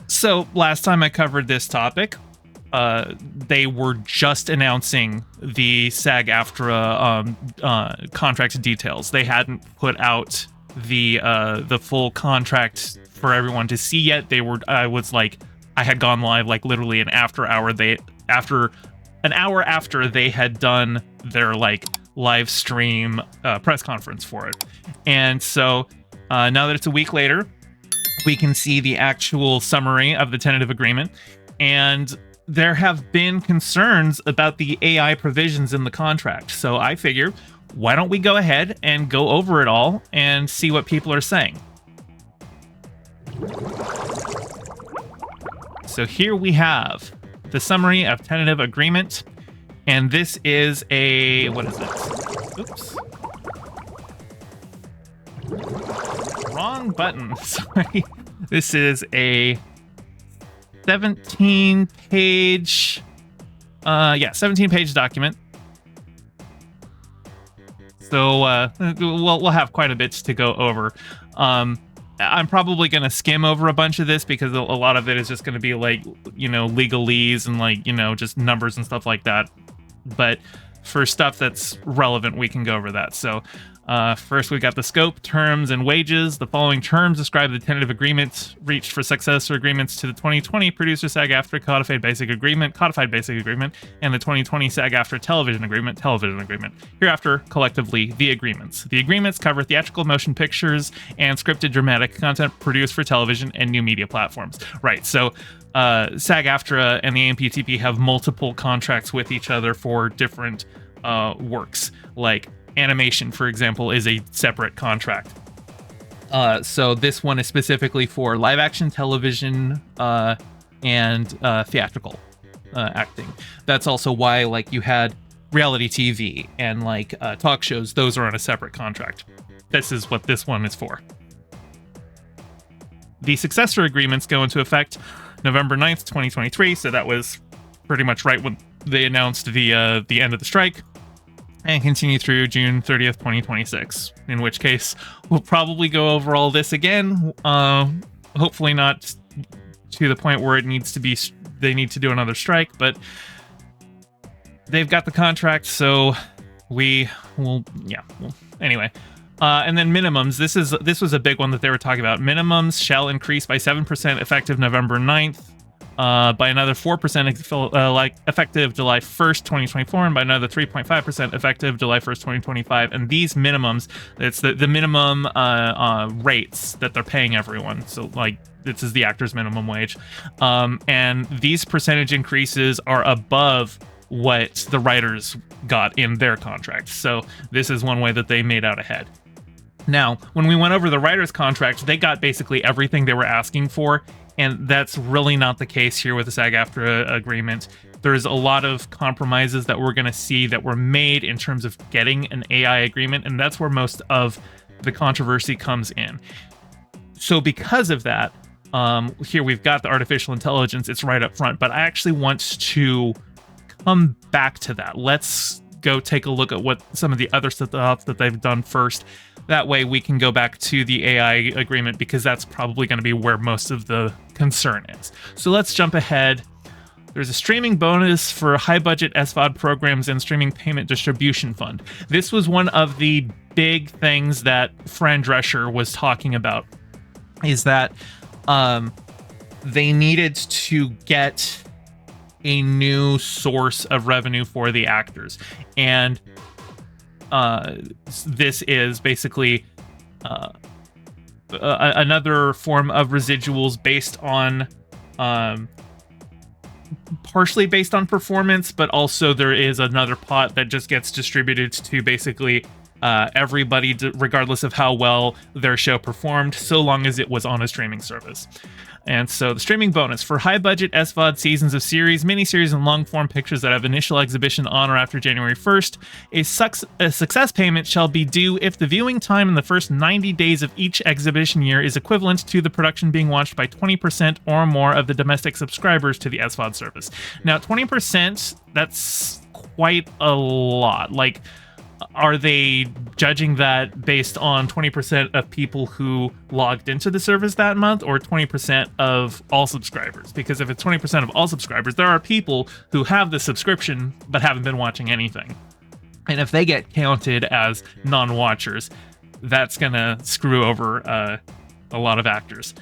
So last time I covered this topic, they were just announcing the SAG-AFTRA contract details. They hadn't put out the full contract for everyone to see yet. I had gone live like literally an hour after they had done their like live stream press conference for it. And so now that it's a week later, we can see the actual summary of the tentative agreement, and there have been concerns about the AI provisions in the contract. So I figure, why don't we go ahead and go over it all and see what people are saying. So here we have the summary of tentative agreement, and this is what is this? Oops. Wrong button. Sorry. This is a 17-page 17-page document. So we'll have quite a bit to go over. I'm probably going to skim over a bunch of this because a lot of it is just going to be like, legalese and like, just numbers and stuff like that. But for stuff that's relevant, we can go over that. So first, we got the scope, terms, and wages. The following terms describe the tentative agreements reached for successor agreements to the 2020 Producer SAG-AFTRA Codified Basic Agreement, and the 2020 SAG-AFTRA Television Agreement. Hereafter, collectively, the agreements. The agreements cover theatrical motion pictures and scripted dramatic content produced for television and new media platforms. Right, so SAG-AFTRA and the AMPTP have multiple contracts with each other for different works, like animation, for example, is a separate contract. So this one is specifically for live action television and theatrical acting. That's also why like you had reality TV and like talk shows. Those are on a separate contract. This is what this one is for. The successor agreements go into effect November 9th, 2023. So that was pretty much right when they announced the end of the strike, and continue through June 30th, 2026, in which case we'll probably go over all this again. Hopefully not to the point where they need to do another strike, but they've got the contract, so anyway. And then minimums. This was a big one that they were talking about. Minimums shall increase by 7% effective November 9th. By another 4% effective July 1st, 2024, and by another 3.5% effective July 1st, 2025. And these minimums, it's the minimum rates that they're paying everyone. So, like, this is the actor's minimum wage. And these percentage increases are above what the writers got in their contracts. So this is one way that they made out ahead. Now, when we went over the writers' contract, they got basically everything they were asking for. And that's really not the case here with the SAG-AFTRA agreement. There's a lot of compromises that we're going to see that were made in terms of getting an AI agreement, and that's where most of the controversy comes in. So because of that, here we've got the artificial intelligence. It's right up front, but I actually want to come back to that. Let's go take a look at what some of the other stuff that they've done first. That way we can go back to the AI agreement, because that's probably going to be where most of the concern is. So let's jump ahead. There's a streaming bonus for high-budget SVOD programs and streaming payment distribution fund. This was one of the big things that Fran Drescher was talking about, is that they needed to get a new source of revenue for the actors. And this is basically another form of residuals based on partially based on performance, but also there is another pot that just gets distributed to basically everybody, regardless of how well their show performed, so long as it was on a streaming service. And so the streaming bonus for high-budget SVOD seasons of series, miniseries, and long-form pictures that have initial exhibition on or after January 1st, a success payment shall be due if the viewing time in the first 90 days of each exhibition year is equivalent to the production being watched by 20% or more of the domestic subscribers to the SVOD service. Now, 20%, that's quite a lot. Like, are they judging that based on 20% of people who logged into the service that month, or 20% of all subscribers? Because if it's 20% of all subscribers, there are people who have the subscription but haven't been watching anything. And if they get counted as non-watchers, that's gonna screw over a lot of actors.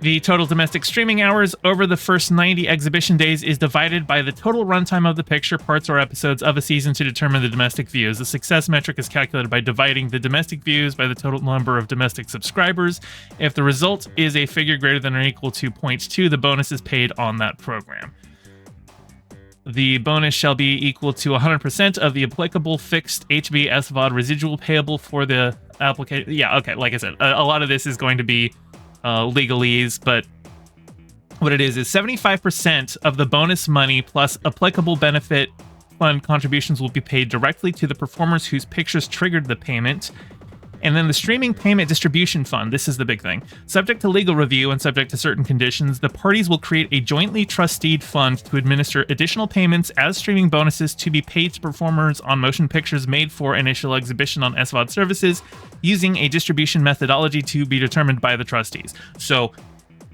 The total domestic streaming hours over the first 90 exhibition days is divided by the total runtime of the picture, parts, or episodes of a season to determine the domestic views. The success metric is calculated by dividing the domestic views by the total number of domestic subscribers. If the result is a figure greater than or equal to 0.2, the bonus is paid on that program. The bonus shall be equal to 100% of the applicable fixed HB SVOD residual payable for the application. Yeah, okay, like I said, a lot of this is going to be legalese, but what it is 75% of the bonus money plus applicable benefit fund contributions will be paid directly to the performers whose pictures triggered the payment. And then the streaming payment distribution fund, this is the big thing. Subject to legal review and subject to certain conditions, the parties will create a jointly trusteed fund to administer additional payments as streaming bonuses to be paid to performers on motion pictures made for initial exhibition on SVOD services using a distribution methodology to be determined by the trustees. So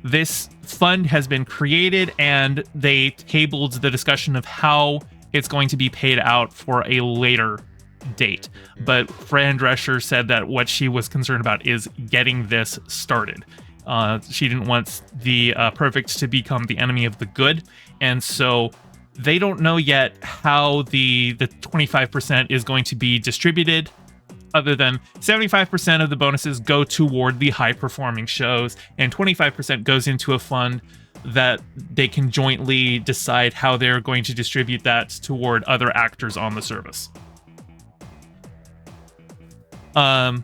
this fund has been created, and they tabled the discussion of how it's going to be paid out for a later date. But Fran Drescher said that what she was concerned about is getting this started. She didn't want the perfect to become the enemy of the good, and so they don't know yet how the 25% is going to be distributed, other than 75% of the bonuses go toward the high performing shows and 25% goes into a fund that they can jointly decide how they're going to distribute that toward other actors on the service. Yeah,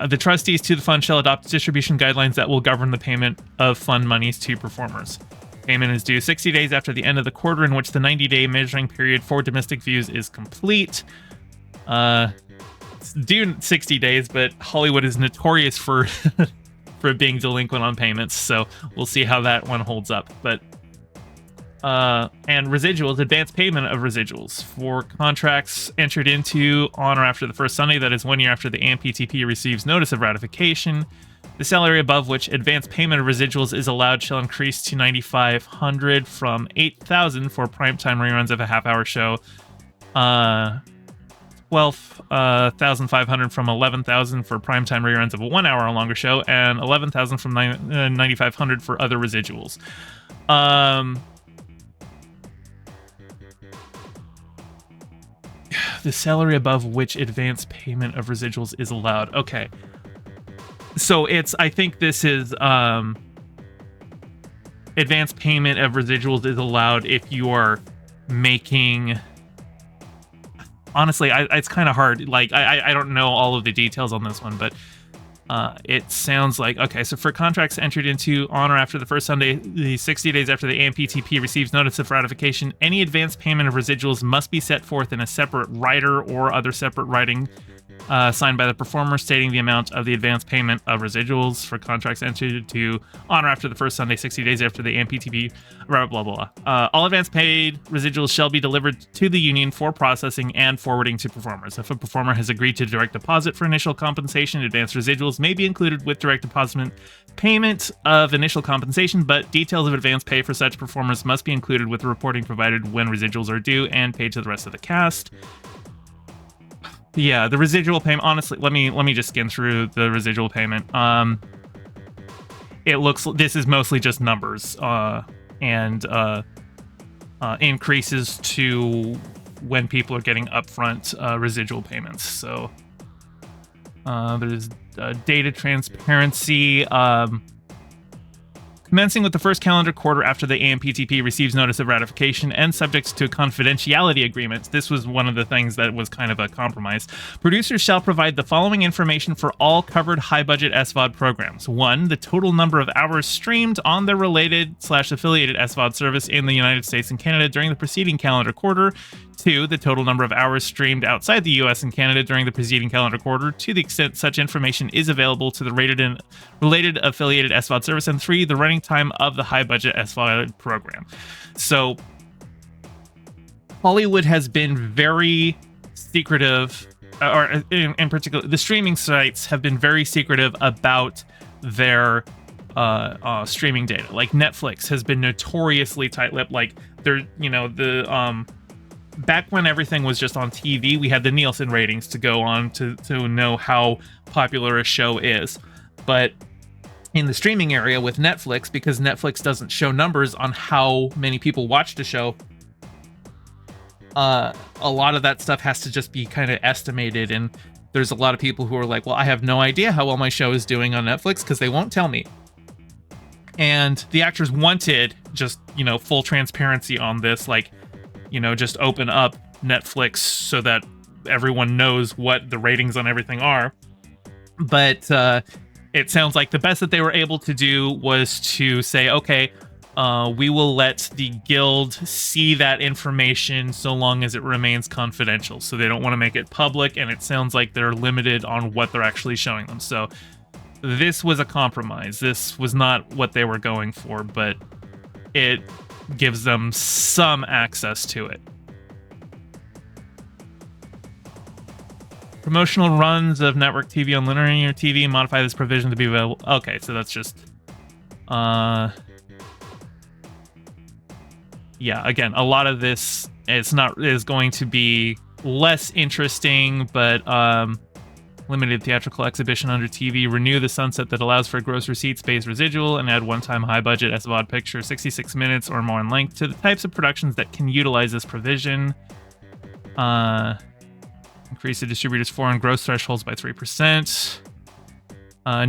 the trustees to the fund shall adopt distribution guidelines that will govern the payment of fund monies to performers. Payment is due 60 days after the end of the quarter in which the 90-day measuring period for domestic views is complete. It's due 60 days, but Hollywood is notorious for for being delinquent on payments, so we'll see how that one holds up. But and residuals, advance payment of residuals for contracts entered into on or after the first Sunday, that is 1 year after the AMPTP receives notice of ratification. The salary above which advance payment of residuals is allowed shall increase to $9,500 from $8,000 for primetime reruns of a half-hour show, $12,500 from $11,000 for primetime reruns of a 1 hour or longer show, and $11,000 from $9,500 for other residuals. The salary above which advance payment of residuals is allowed. Okay. So I think this is, advance payment of residuals is allowed if you are making, honestly, it's kind of hard. Like, I don't know all of the details on this one, but it sounds like, okay, so for contracts entered into on or after the first Sunday, the 60 days after the AMPTP receives notice of ratification, any advance payment of residuals must be set forth in a separate rider or other separate writing signed by the performer stating the amount of the advance payment of residuals for contracts entered into on or after the first Sunday, 60 days after the AMPTP, blah, blah, blah, blah. All advance paid residuals shall be delivered to the union for processing and forwarding to performers. If a performer has agreed to direct deposit for initial compensation, advance residuals may be included with direct deposit payment of initial compensation, but details of advance pay for such performers must be included with the reporting provided when residuals are due and paid to the rest of the cast. Yeah, the residual payment, honestly, let me just skim through the residual payment. It looks, this is mostly just numbers, and increases to when people are getting upfront residual payments. So there's data transparency. Commencing with the first calendar quarter after the AMPTP receives notice of ratification and subject to confidentiality agreements. This was one of the things that was kind of a compromise. Producers shall provide the following information for all covered high-budget SVOD programs. 1. The total number of hours streamed on their related/affiliated SVOD service in the United States and Canada during the preceding calendar quarter. 2. The total number of hours streamed outside the US and Canada during the preceding calendar quarter, to the extent such information is available to the rated and related affiliated SVOD service. And 3. The running time of the high-budget SVOD program. So Hollywood has been very secretive, or in particular, the streaming sites have been very secretive about their streaming data. Like Netflix has been notoriously tight-lipped. Like back when everything was just on TV, we had the Nielsen ratings to go on to know how popular a show is. But in the streaming area with Netflix, because Netflix doesn't show numbers on how many people watched a show, a lot of that stuff has to just be kind of estimated. And there's a lot of people who are like, well, I have no idea how well my show is doing on Netflix because they won't tell me. And the actors wanted just, full transparency on this, like, just open up Netflix so that everyone knows what the ratings on everything are. But it sounds like the best that they were able to do was to say, okay, we will let the guild see that information so long as it remains confidential. So they don't want to make it public, and it sounds like they're limited on what they're actually showing them. So this was a compromise. This was not what they were going for, but it gives them some access to it. Promotional runs of network TV on linear TV modify this provision to be available. Okay, so that's just... yeah, again, a lot of this is going to be less interesting, but limited theatrical exhibition under TV. Renew the sunset that allows for gross receipts-based residual and add one-time high-budget SVOD picture, 66 minutes or more in length, to the types of productions that can utilize this provision. Increase the distributor's foreign gross thresholds by 3%.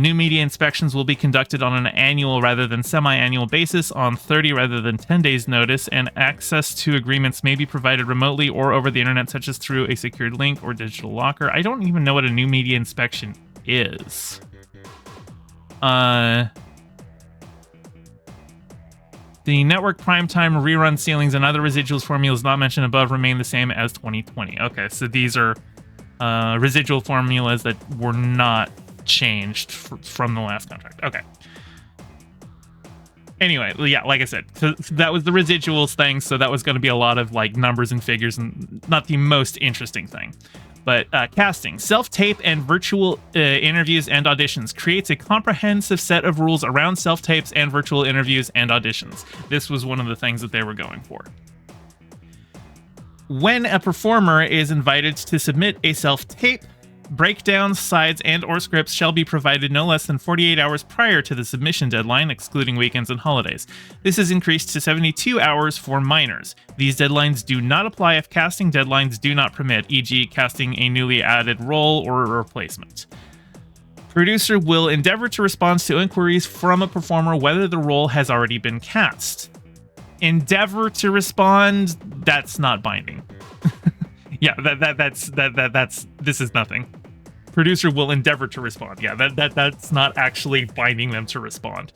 New media inspections will be conducted on an annual rather than semi-annual basis on 30 rather than 10 days notice, and access to agreements may be provided remotely or over the internet, such as through a secured link or digital locker. I don't even know what a new media inspection is. The network primetime rerun ceilings and other residuals formulas not mentioned above remain the same as 2020. Okay, so these are residual formulas that were not changed from the last contract. Okay. Anyway, yeah, like I said, so that was the residuals thing, so that was going to be a lot of like numbers and figures and not the most interesting thing. But casting, self-tape and virtual interviews and auditions creates a comprehensive set of rules around self-tapes and virtual interviews and auditions. This was one of the things that they were going for. When a performer is invited to submit a self-tape, breakdowns, sides, and or scripts shall be provided no less than 48 hours prior to the submission deadline, excluding weekends and holidays. This is increased to 72 hours for minors. These deadlines do not apply if casting deadlines do not permit, e.g. casting a newly added role or a replacement. Producer will endeavor to respond to inquiries from a performer whether the role has already been cast. Endeavor to respond, that's not binding. Yeah, that's this is nothing. Producer will endeavor to respond. Yeah, that's not actually binding them to respond.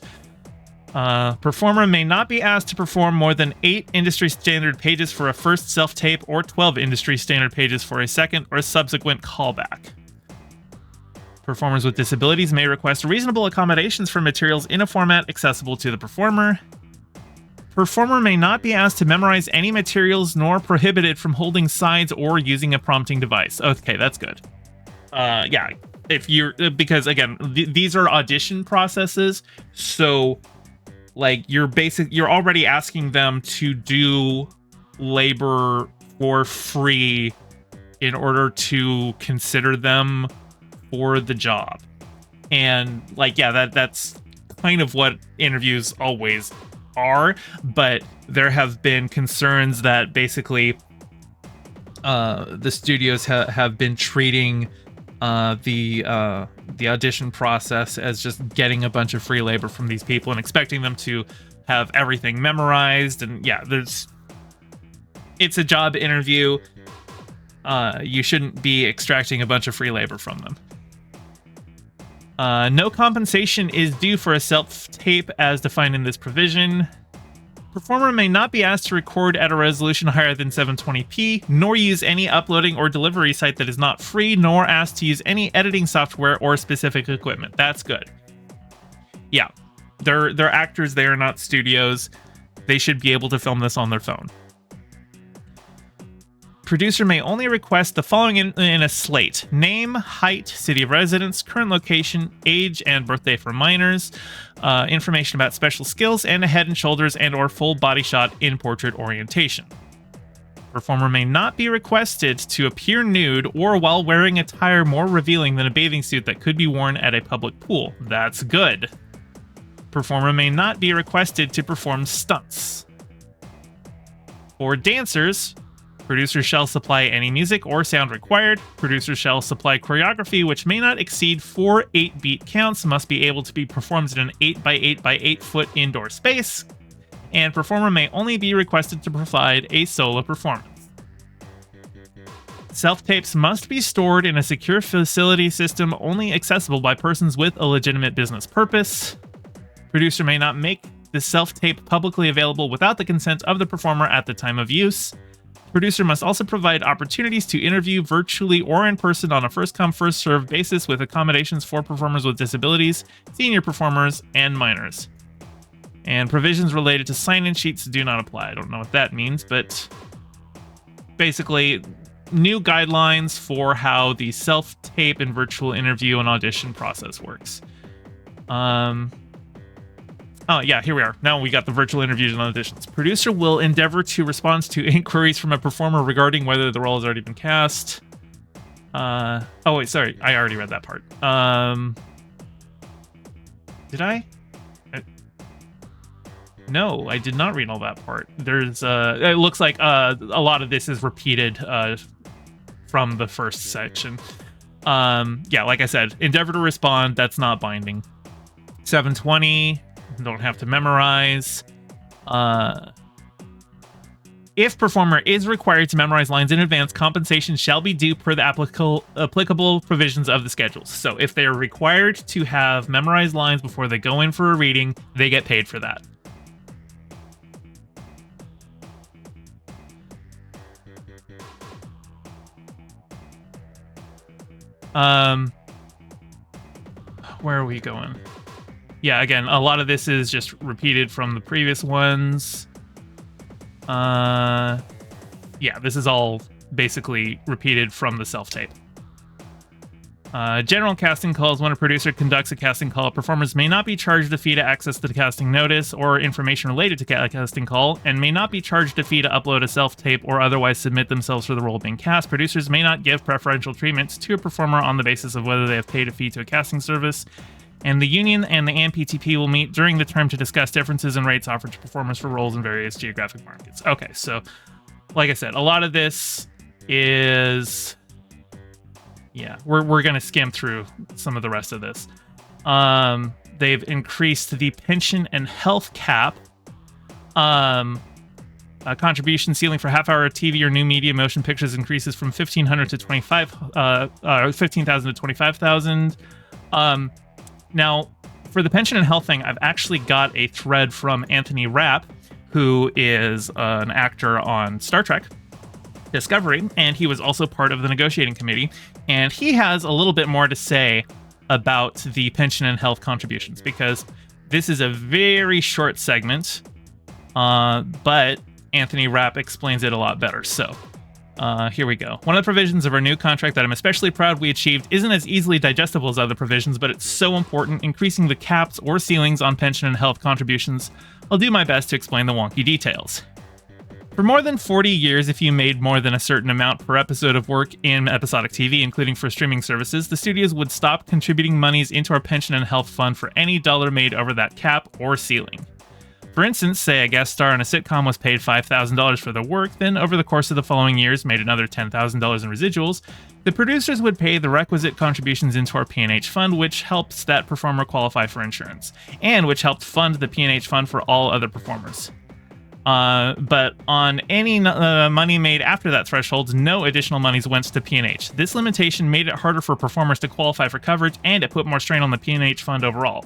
Performer may not be asked to perform more than 8 industry standard pages for a first self-tape or 12 industry standard pages for a second or subsequent callback. Performers with disabilities may request reasonable accommodations for materials in a format accessible to the performer. Performer may not be asked to memorize any materials nor prohibited from holding sides or using a prompting device. Okay, that's good. Yeah, if you're, because again, these are audition processes, so like you're already asking them to do labor for free in order to consider them for the job. And like, yeah, that's kind of what interviews always are, but there have been concerns that basically the studios have been treating the audition process as just getting a bunch of free labor from these people and expecting them to have everything memorized. And yeah, it's a job interview. You shouldn't be extracting a bunch of free labor from them. No compensation is due for a self-tape as defined in this provision. Performer may not be asked to record at a resolution higher than 720p, nor use any uploading or delivery site that is not free, nor asked to use any editing software or specific equipment. That's good. Yeah, they're actors, they are not studios. They should be able to film this on their phone. producer may only request the following in a slate: name, height, city of residence, current location, age and birthday for minors, information about special skills, and a head and shoulders and or full body shot in portrait orientation. Performer may not be requested to appear nude or while wearing attire more revealing than a bathing suit that could be worn at a public pool. That's good. Performer may not be requested to perform stunts. For dancers, producers shall supply any music or sound required. Producers shall supply choreography which may not exceed 4 8-beat counts, must be able to be performed in an 8x8x8 foot indoor space, and performer may only be requested to provide a solo performance. Self-tapes must be stored in a secure facility system only accessible by persons with a legitimate business purpose. Producer may not make the self-tape publicly available without the consent of the performer at the time of use. Producer must also provide opportunities to interview virtually or in person on a first-come, first-served basis with accommodations for performers with disabilities, senior performers, and minors. And provisions related to sign-in sheets do not apply. I don't know what that means, but basically new guidelines for how the self-tape and virtual interview and audition process works. Oh, yeah, here we are. Now we got the virtual interviews and auditions. Producer will endeavor to respond to inquiries from a performer regarding whether the role has already been cast. Oh, wait, sorry. I already read that part. Did I? No, I did not read all that part. There's, it looks like a lot of this is repeated from the first section. Yeah, like I said, endeavor to respond. That's not binding. 720. Don't have to memorize. If performer is required to memorize lines in advance, compensation shall be due per the applicable provisions of the schedules. So if they are required to have memorized lines before they go in for a reading, they get paid for that. Where are we going? Yeah, again, a lot of this is just repeated from the previous ones. Yeah, this is all basically repeated from the self-tape. General casting calls. When a producer conducts a casting call, performers may not be charged a fee to access the casting notice or information related to casting call, and may not be charged a fee to upload a self-tape or otherwise submit themselves for the role being cast. Producers may not give preferential treatment to a performer on the basis of whether they have paid a fee to a casting service. And the union and the AMPTP will meet during the term to discuss differences in rates offered to performers for roles in various geographic markets. Okay, so like I said, a lot of this is... Yeah, we're going to skim through some of the rest of this. They've increased the pension and health cap. Contribution ceiling for half-hour TV or new media motion pictures increases from $1,500 to $15,000 to $25,000. Now, for the pension and health thing, I've actually got a thread from Anthony Rapp, who is an actor on Star Trek Discovery, and he was also part of the negotiating committee, and he has a little bit more to say about the pension and health contributions, because this is a very short segment, but Anthony Rapp explains it a lot better. So here we go. One of the provisions of our new contract that I'm especially proud we achieved isn't as easily digestible as other provisions, but it's so important, increasing the caps or ceilings on pension and health contributions. I'll do my best to explain the wonky details. For more than 40 years, if you made more than a certain amount per episode of work in episodic TV, including for streaming services, the studios would stop contributing monies into our pension and health fund for any dollar made over that cap or ceiling. For instance, say a guest star on a sitcom was paid $5,000 for their work, then over the course of the following years made another $10,000 in residuals, the producers would pay the requisite contributions into our P&H fund, which helps that performer qualify for insurance, and which helped fund the P&H fund for all other performers. But on any money made after that threshold, no additional monies went to P&H. This limitation made it harder for performers to qualify for coverage, and it put more strain on the P&H fund overall.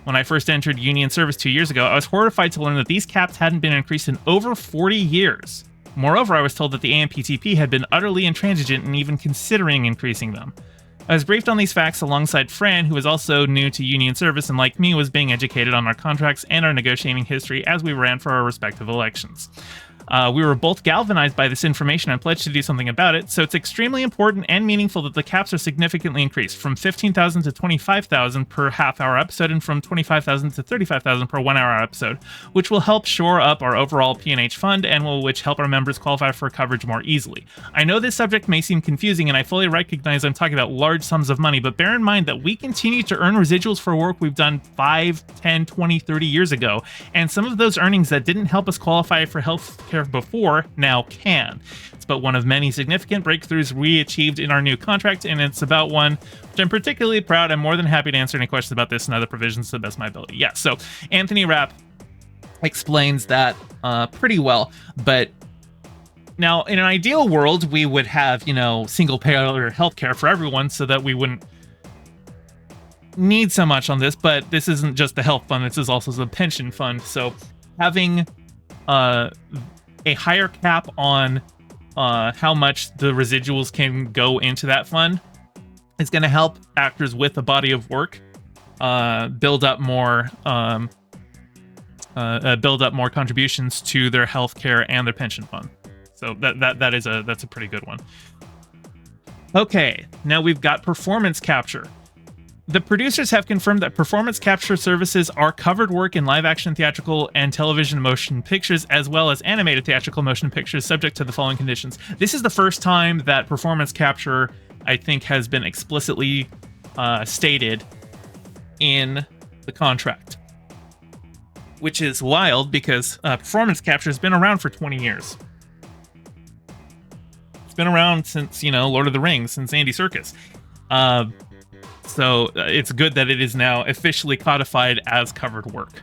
When I first entered union service 2 years ago, I was horrified to learn that these caps hadn't been increased in over 40 years. Moreover, I was told that the AMPTP had been utterly intransigent in even considering increasing them. I was briefed on these facts alongside Fran, who was also new to union service and, like me, was being educated on our contracts and our negotiating history as we ran for our respective elections. We were both galvanized by this information and pledged to do something about it, so it's extremely important and meaningful that the caps are significantly increased, from 15,000 to 25,000 per half-hour episode and from 25,000 to 35,000 per one-hour episode, which will help shore up our overall P&H fund and will which help our members qualify for coverage more easily. I know this subject may seem confusing, and I fully recognize I'm talking about large sums of money, but bear in mind that we continue to earn residuals for work we've done 5, 10, 20, 30 years ago, and some of those earnings that didn't help us qualify for health care before now can. It's but one of many significant breakthroughs we achieved in our new contract, and it's about one which I'm particularly proud. I'm more than happy to answer any questions about this and other provisions to the best of my ability. Yeah, so Anthony Rapp explains that pretty well, but now in an ideal world, we would have, single payer healthcare for everyone so that we wouldn't need so much on this, but this isn't just the health fund, this is also the pension fund. So having a higher cap on how much the residuals can go into that fund is going to help actors with a body of work build up more contributions to their healthcare and their pension fund. So that's a pretty good one. Okay, now we've got performance capture. The producers have confirmed that performance capture services are covered work in live-action theatrical and television motion pictures, as well as animated theatrical motion pictures, subject to the following conditions. This is the first time that performance capture, I think, has been explicitly stated in the contract, which is wild because performance capture has been around for 20 years. It's been around since, Lord of the Rings, since Andy Serkis. So it's good that it is now officially codified as covered work.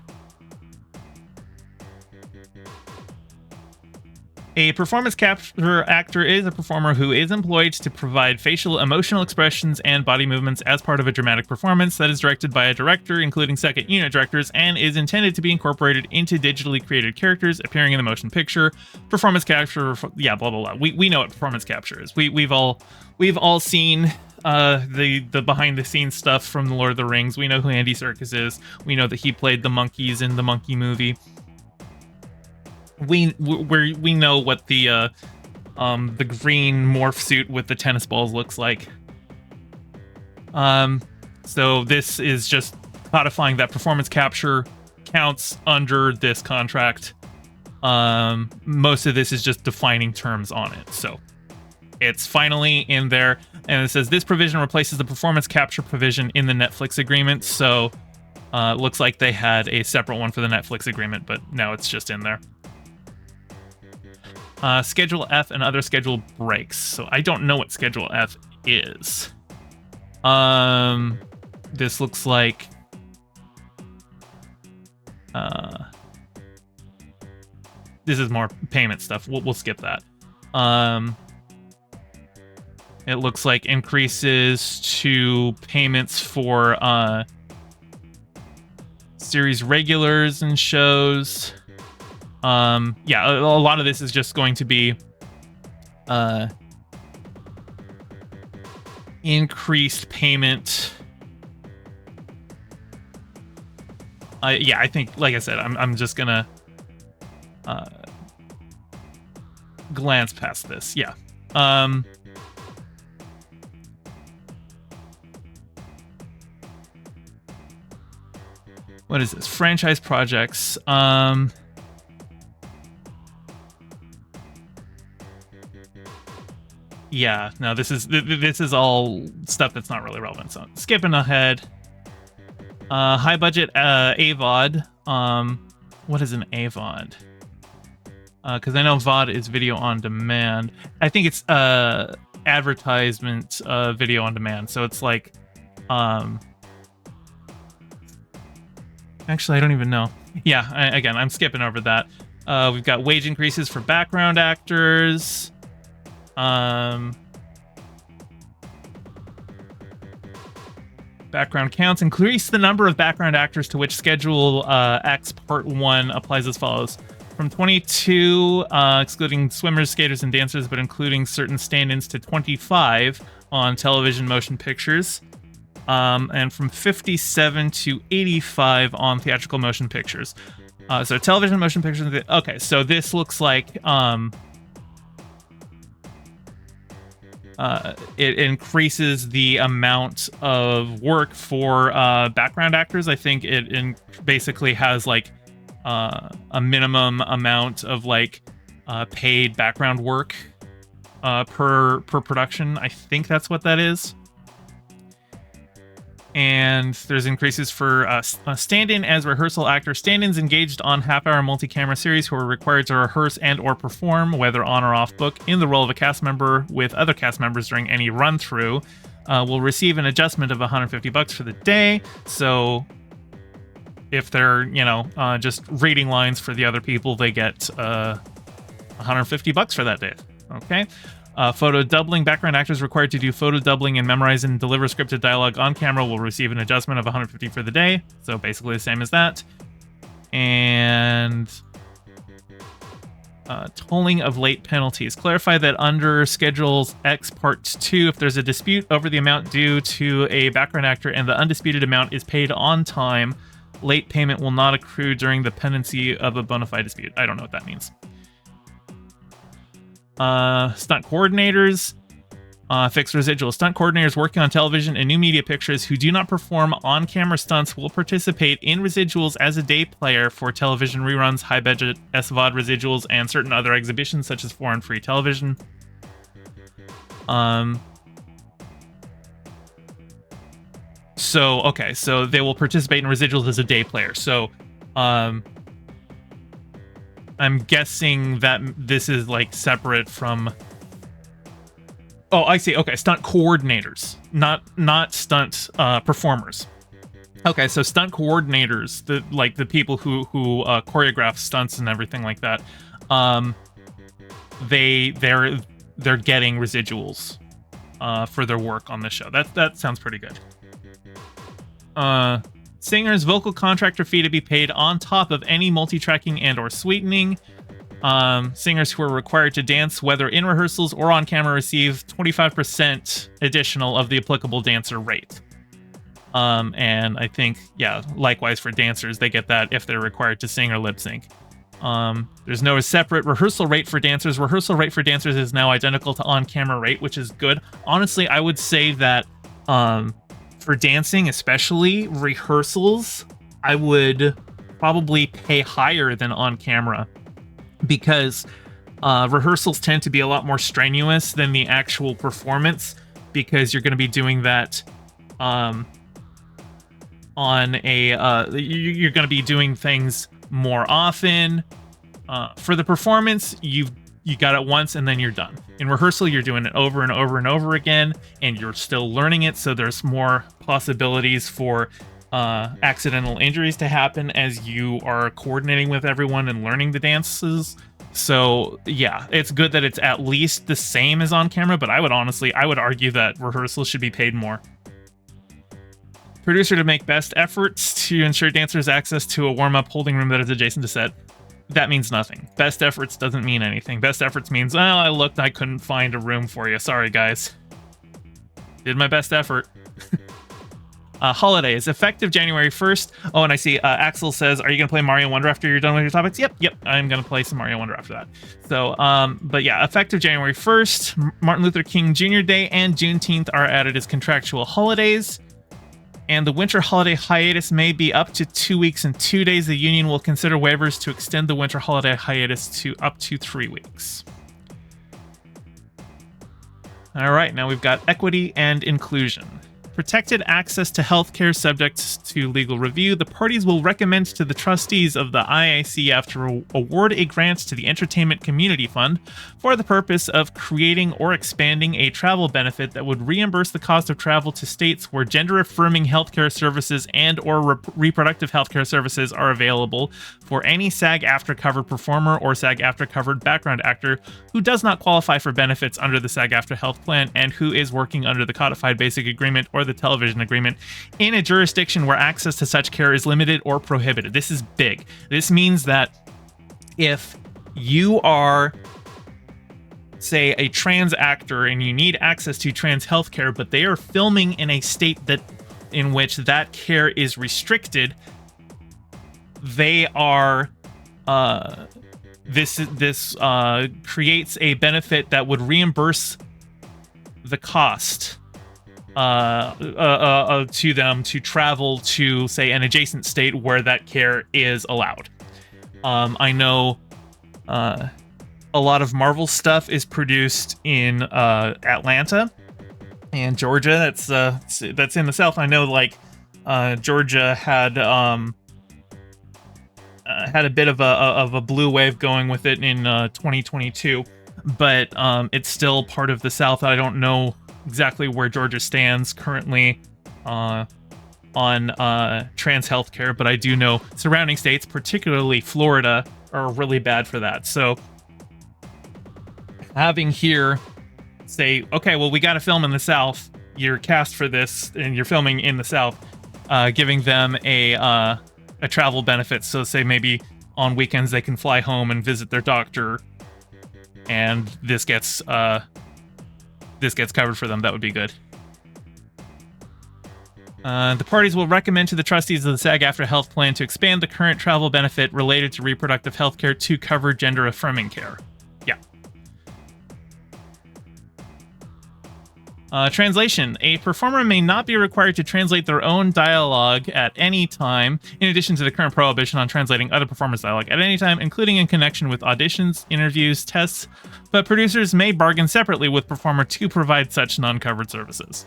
A performance capture actor is a performer who is employed to provide facial emotional expressions and body movements as part of a dramatic performance that is directed by a director, including second unit directors, and is intended to be incorporated into digitally created characters appearing in the motion picture. Performance capture, blah blah blah. We know what performance capture is. We've all seen the behind the scenes stuff from the Lord of the Rings. We know who Andy Serkis is. We know that he played the monkeys in the Monkey movie. We know what the green morph suit with the tennis balls looks like. So this is just codifying that performance capture counts under this contract. Most of this is just defining terms on it. So it's finally in there, and it says this provision replaces the performance capture provision in the Netflix agreement. So it looks like they had a separate one for the Netflix agreement, but now it's just in there. Schedule F and other schedule breaks. So I don't know what Schedule F is. This looks like this is more payment stuff. We'll skip that. It looks like increases to payments for series regulars and shows. Yeah, a lot of this is just going to be increased payment. Yeah, I think, like I said, I'm just gonna glance past this. Yeah. What is this? Franchise projects. Yeah, no, this is all stuff that's not really relevant. So skipping ahead. High budget AVOD. What is an AVOD? Because I know VOD is video on demand. I think it's advertisement video on demand. So it's like, actually, I don't even know. Yeah, again, I'm skipping over that. We've got wage increases for background actors. Background counts. Increase the number of background actors to which Schedule X Part 1 applies as follows. From 22, excluding swimmers, skaters, and dancers, but including certain stand-ins, to 25 on television motion pictures. And from 57 to 85 on theatrical motion pictures. So television, motion pictures. Okay, so this looks like it increases the amount of work for background actors. I think it basically has like a minimum amount of like paid background work per production. I think that's what that is. And there's increases for stand-in as rehearsal actor. Stand-ins engaged on half-hour multi-camera series who are required to rehearse and or perform, whether on or off book, in the role of a cast member with other cast members during any run-through, will receive an adjustment of $150 for the day. So if they're, just reading lines for the other people, they get $150 for that day. Okay. Photo doubling. Background actors required to do photo doubling and memorize and deliver scripted dialogue on camera will receive an adjustment of $150 for the day. So basically the same as that. And tolling of late penalties. Clarify that under Schedules X Part 2, if there's a dispute over the amount due to a background actor and the undisputed amount is paid on time, late payment will not accrue during the pendency of a bona fide dispute. I don't know what that means. Stunt coordinators, fixed residual. Stunt coordinators working on television and new media pictures who do not perform on-camera stunts will participate in residuals as a day player for television reruns, high-budget SVOD residuals, and certain other exhibitions such as foreign free television. So they will participate in residuals as a day player. So, I'm guessing that this is like separate from. Oh, I see. Okay, stunt coordinators, not stunt performers. Okay, so stunt coordinators, the people who choreograph stunts and everything like that, they're getting residuals for their work on the show. That sounds pretty good. Singers, vocal contractor fee to be paid on top of any multi-tracking and or sweetening. Singers who are required to dance, whether in rehearsals or on camera, receive 25% additional of the applicable dancer rate. And I think, likewise for dancers, they get that if they're required to sing or lip sync. There's no separate rehearsal rate for dancers. Rehearsal rate for dancers is now identical to on-camera rate, which is good. Honestly, I would say that for dancing, especially rehearsals, I would probably pay higher than on camera because rehearsals tend to be a lot more strenuous than the actual performance because you're going to be doing that on you're going to be doing things more often. For the performance, you got it once and then you're done. In rehearsal, you're doing it over and over and over again, and you're still learning it, so there's more possibilities for accidental injuries to happen as you are coordinating with everyone and learning the dances. So yeah, it's good that it's at least the same as on camera, but I would argue that rehearsals should be paid more. Producer to make best efforts to ensure dancers access to a warm-up holding room that is adjacent to set. That means nothing. Best efforts doesn't mean anything. Best efforts means, oh, I looked, I couldn't find a room for you. Sorry, guys. Did my best effort. Holidays, effective January 1st. Oh, and I see Axel says, are you going to play Mario Wonder after you're done with your topics? Yep, I'm going to play some Mario Wonder after that. So, but yeah, effective January 1st, Martin Luther King Jr. Day and Juneteenth are added as contractual holidays. And the winter holiday hiatus may be up to 2 weeks and 2 days. The union will consider waivers to extend the winter holiday hiatus to up to 3 weeks. All right, now we've got equity and inclusion. Protected access to healthcare subject to legal review. The parties will recommend to the trustees of the SAG-AFTRA award a grant to the Entertainment Community Fund for the purpose of creating or expanding a travel benefit that would reimburse the cost of travel to states where gender-affirming healthcare services and or reproductive healthcare services are available for any SAG-AFTRA covered performer or SAG-AFTRA covered background actor who does not qualify for benefits under the SAG-AFTRA health plan and who is working under the Codified Basic Agreement or the Television Agreement in a jurisdiction where access to such care is limited or prohibited. This is big. This means that if you are, say, a trans actor and you need access to trans healthcare, but they are filming in a state in which that care is restricted, they are this creates a benefit that would reimburse the cost to them to travel to, say, an adjacent state where that care is allowed. I know a lot of Marvel stuff is produced in Atlanta and Georgia. That's in the South. I know, like, Georgia had a bit of a blue wave going with it in 2022, but it's still part of the South. I don't know exactly where Georgia stands currently on trans healthcare, but I do know surrounding states, particularly Florida, are really bad for that. So having here say, okay, well, we got to film in the South, you're cast for this and you're filming in the South, giving them a travel benefit. So say maybe on weekends they can fly home and visit their doctor, and this gets covered for them. That would be good. The parties will recommend to the trustees of the SAG-AFTRA health plan to expand the current travel benefit related to reproductive health care to cover gender-affirming care. Yeah. Translation. A performer may not be required to translate their own dialogue at any time, in addition to the current prohibition on translating other performers' dialogue at any time, including in connection with auditions, interviews, tests, but producers may bargain separately with performer to provide such non-covered services.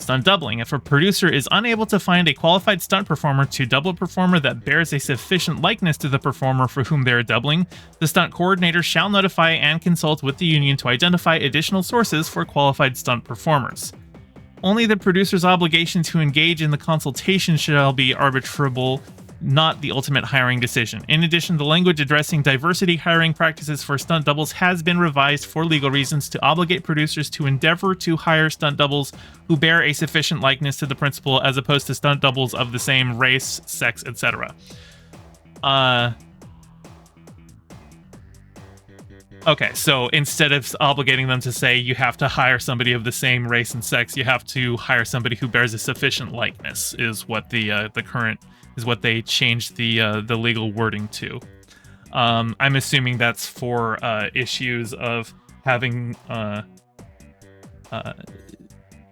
Stunt doubling. If a producer is unable to find a qualified stunt performer to double a performer that bears a sufficient likeness to the performer for whom they are doubling, the stunt coordinator shall notify and consult with the union to identify additional sources for qualified stunt performers. Only the producer's obligation to engage in the consultation shall be arbitrable, not the ultimate hiring decision. In addition, the language addressing diversity hiring practices for stunt doubles has been revised for legal reasons to obligate producers to endeavor to hire stunt doubles who bear a sufficient likeness to the principal, as opposed to stunt doubles of the same race, sex, etc. Okay, so instead of obligating them to say you have to hire somebody of the same race and sex, you have to hire somebody who bears a sufficient likeness, is what the current is what they changed the legal wording to. I'm assuming that's for issues of having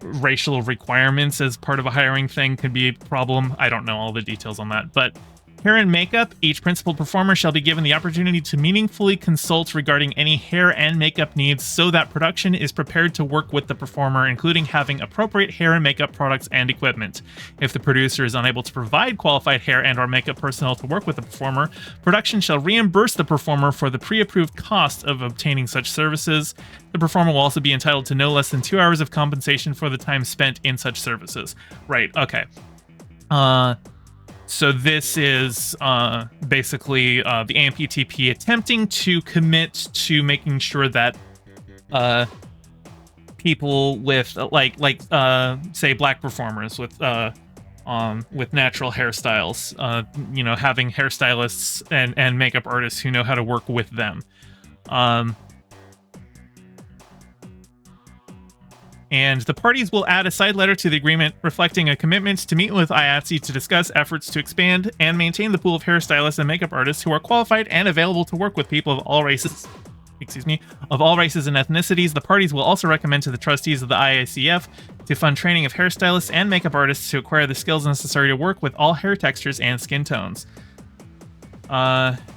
racial requirements as part of a hiring thing could be a problem. I don't know all the details on that, but hair and makeup. Each principal performer shall be given the opportunity to meaningfully consult regarding any hair and makeup needs so that production is prepared to work with the performer, including having appropriate hair and makeup products and equipment. If the producer is unable to provide qualified hair and or makeup personnel to work with the performer, production shall reimburse the performer for the pre-approved cost of obtaining such services. The performer will also be entitled to no less than 2 hours of compensation for the time spent in such services. Right, okay. So this is basically the AMPTP attempting to commit to making sure that people with say black performers with natural hairstyles, having hairstylists and makeup artists who know how to work with them. And the parties will add a side letter to the agreement reflecting a commitment to meet with IATSE to discuss efforts to expand and maintain the pool of hairstylists and makeup artists who are qualified and available to work with people of all races. Of all races and ethnicities. The parties will also recommend to the trustees of the IACF to fund training of hairstylists and makeup artists to acquire the skills necessary to work with all hair textures and skin tones.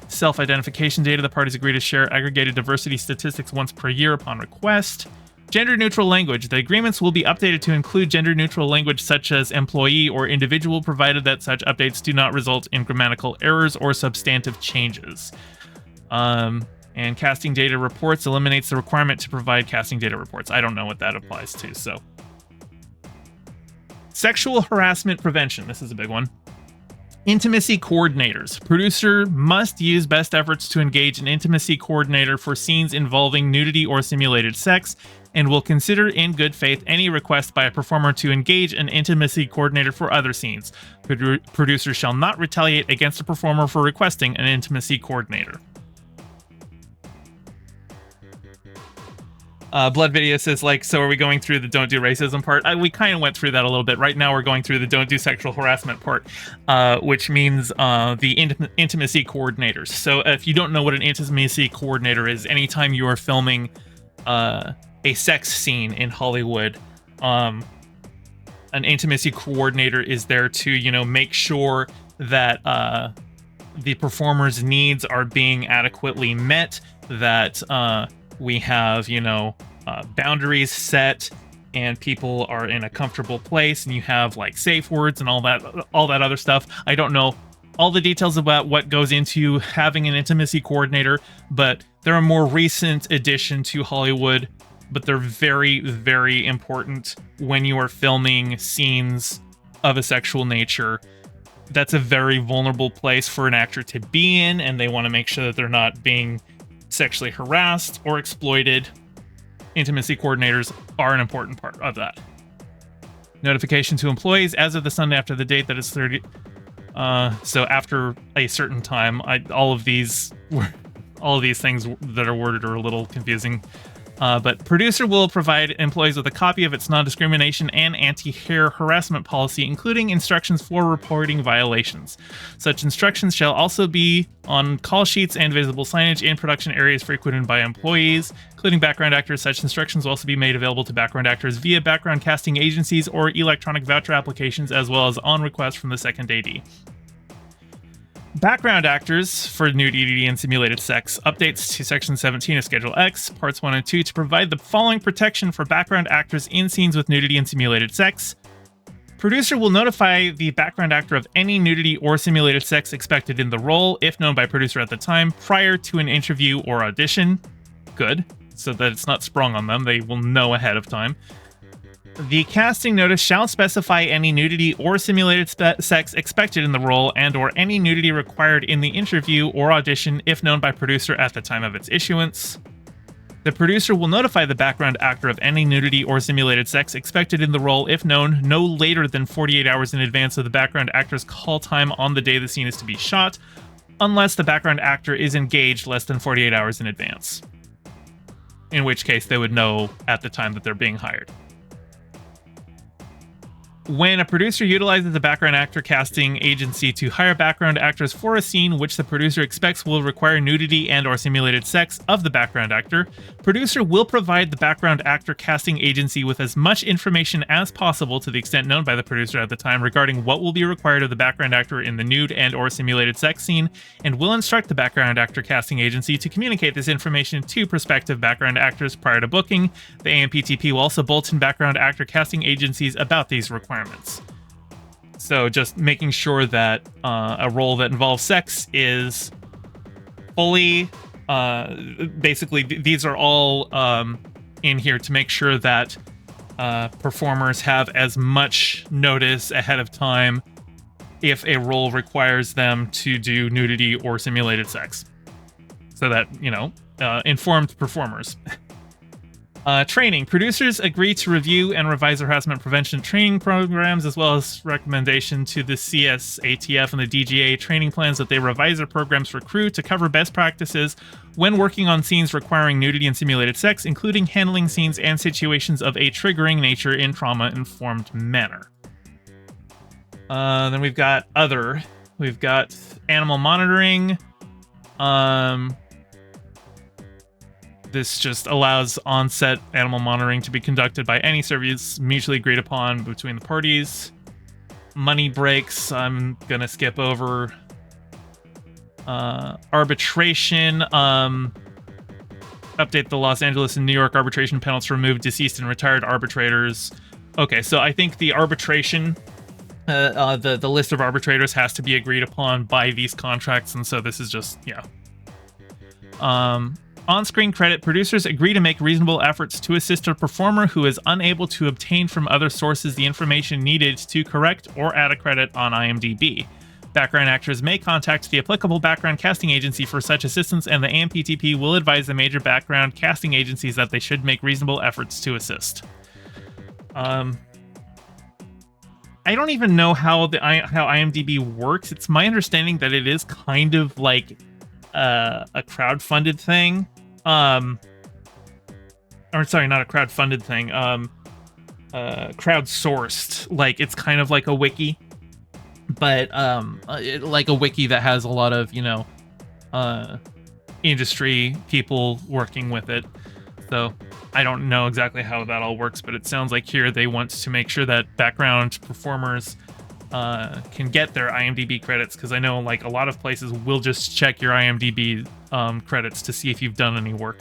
Self-identification data. The parties agree to share aggregated diversity statistics once per year upon request. Gender-neutral language. The agreements will be updated to include gender-neutral language such as employee or individual, provided that such updates do not result in grammatical errors or substantive changes. And casting data reports eliminates the requirement to provide casting data reports. I don't know what that applies to, so. Sexual harassment prevention. This is a big one. Intimacy coordinators. Producer must use best efforts to engage an intimacy coordinator for scenes involving nudity or simulated sex, and will consider in good faith any request by a performer to engage an intimacy coordinator for other scenes. Producer shall not retaliate against a performer for requesting an intimacy coordinator. Blood Video says, like, so are we going through the don't do racism part? We kind of went through that a little bit. Right now we're going through the don't do sexual harassment part, which means the intimacy coordinators. So if you don't know what an intimacy coordinator is, anytime you are filming a sex scene in Hollywood, an intimacy coordinator is there to, you know, make sure that the performer's needs are being adequately met, that we have, you know, boundaries set and people are in a comfortable place, and you have like safe words and all that other stuff. I don't know all the details about what goes into having an intimacy coordinator, but they're a more recent addition to Hollywood, but they're very, very important when you are filming scenes of a sexual nature. That's a very vulnerable place for an actor to be in, and they want to make sure that they're not being sexually harassed or exploited. Intimacy coordinators are an important part of that. Notification to employees as of the Sunday after the date that is 30. So after a certain time, all of these things that are worded are a little confusing. But producer will provide employees with a copy of its non-discrimination and anti-hair harassment policy, including instructions for reporting violations. Such instructions shall also be on call sheets and visible signage in production areas frequented by employees, including background actors. Such instructions will also be made available to background actors via background casting agencies or electronic voucher applications, as well as on request from the second AD. Background actors for nudity and simulated sex. Updates to Section 17 of Schedule X, Parts 1 and 2 to provide the following protection for background actors in scenes with nudity and simulated sex. Producer will notify the background actor of any nudity or simulated sex expected in the role, if known by producer at the time, prior to an interview or audition. Good, so that it's not sprung on them. They will know ahead of time. The casting notice shall specify any nudity or simulated sex expected in the role and or any nudity required in the interview or audition if known by producer at the time of its issuance. The producer will notify the background actor of any nudity or simulated sex expected in the role if known no later than 48 hours in advance of the background actor's call time on the day the scene is to be shot, unless the background actor is engaged less than 48 hours in advance. In which case they would know at the time that they're being hired. When a producer utilizes a background actor casting agency to hire background actors for a scene which the producer expects will require nudity and or simulated sex of the background actor, producer will provide the background actor casting agency with as much information as possible to the extent known by the producer at the time regarding what will be required of the background actor in the nude and or simulated sex scene, and will instruct the background actor casting agency to communicate this information to prospective background actors prior to booking. The AMPTP will also bulletin background actor casting agencies about these requirements. So just making sure that a role that involves sex is fully, basically these are all in here to make sure that performers have as much notice ahead of time if a role requires them to do nudity or simulated sex. So that, you know, informed performers. Training. Producers agree to review and revise harassment prevention training programs, as well as recommendation to the CSATF and the DGA training plans that they revise their programs for crew to cover best practices when working on scenes requiring nudity and simulated sex, including handling scenes and situations of a triggering nature in trauma-informed manner. Then we've got other. We've got animal monitoring. This just allows on-set animal monitoring to be conducted by any service mutually agreed upon between the parties. Money breaks, I'm gonna skip over. Arbitration. Update the Los Angeles and New York arbitration panels to remove deceased and retired arbitrators. Okay, so I think the arbitration, the list of arbitrators has to be agreed upon by these contracts, and so this is just, yeah. On-screen credit. Producers agree to make reasonable efforts to assist a performer who is unable to obtain from other sources the information needed to correct or add a credit on IMDb. Background actors may contact the applicable background casting agency for such assistance, and the AMPTP will advise the major background casting agencies that they should make reasonable efforts to assist. I don't even know how IMDb works. It's my understanding that it is kind of like a crowdfunded thing. Or or sorry, not a crowd-funded thing, crowdsourced. Like, it's kind of like a wiki, but like a wiki that has a lot of, industry people working with it. So I don't know exactly how that all works, but it sounds like here they want to make sure that background performers can get their IMDb credits, because I know like a lot of places will just check your IMDb credits to see if you've done any work.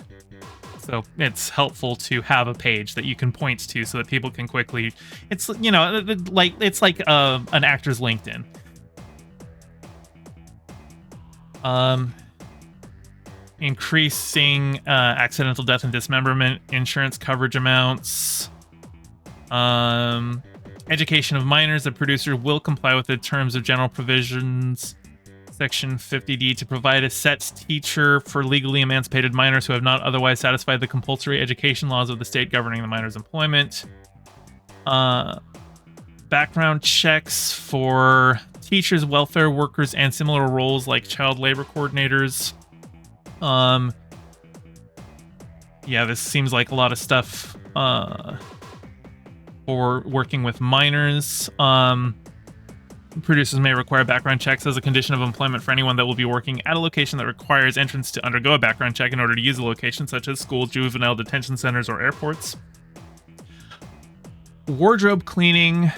So it's helpful to have a page that you can point to so that people can quickly. It's like an actor's LinkedIn. Increasing accidental death and dismemberment insurance coverage amounts. Education of minors. The producer will comply with the terms of general provisions, Section 50D, to provide a set teacher for legally emancipated minors who have not otherwise satisfied the compulsory education laws of the state governing the minor's employment. Background checks for teachers, welfare workers, and similar roles like child labor coordinators. Yeah, this seems like a lot of stuff for working with minors. Producers may require background checks as a condition of employment for anyone that will be working at a location that requires entrants to undergo a background check in order to use the location, such as schools, juvenile detention centers, or airports. Wardrobe cleaning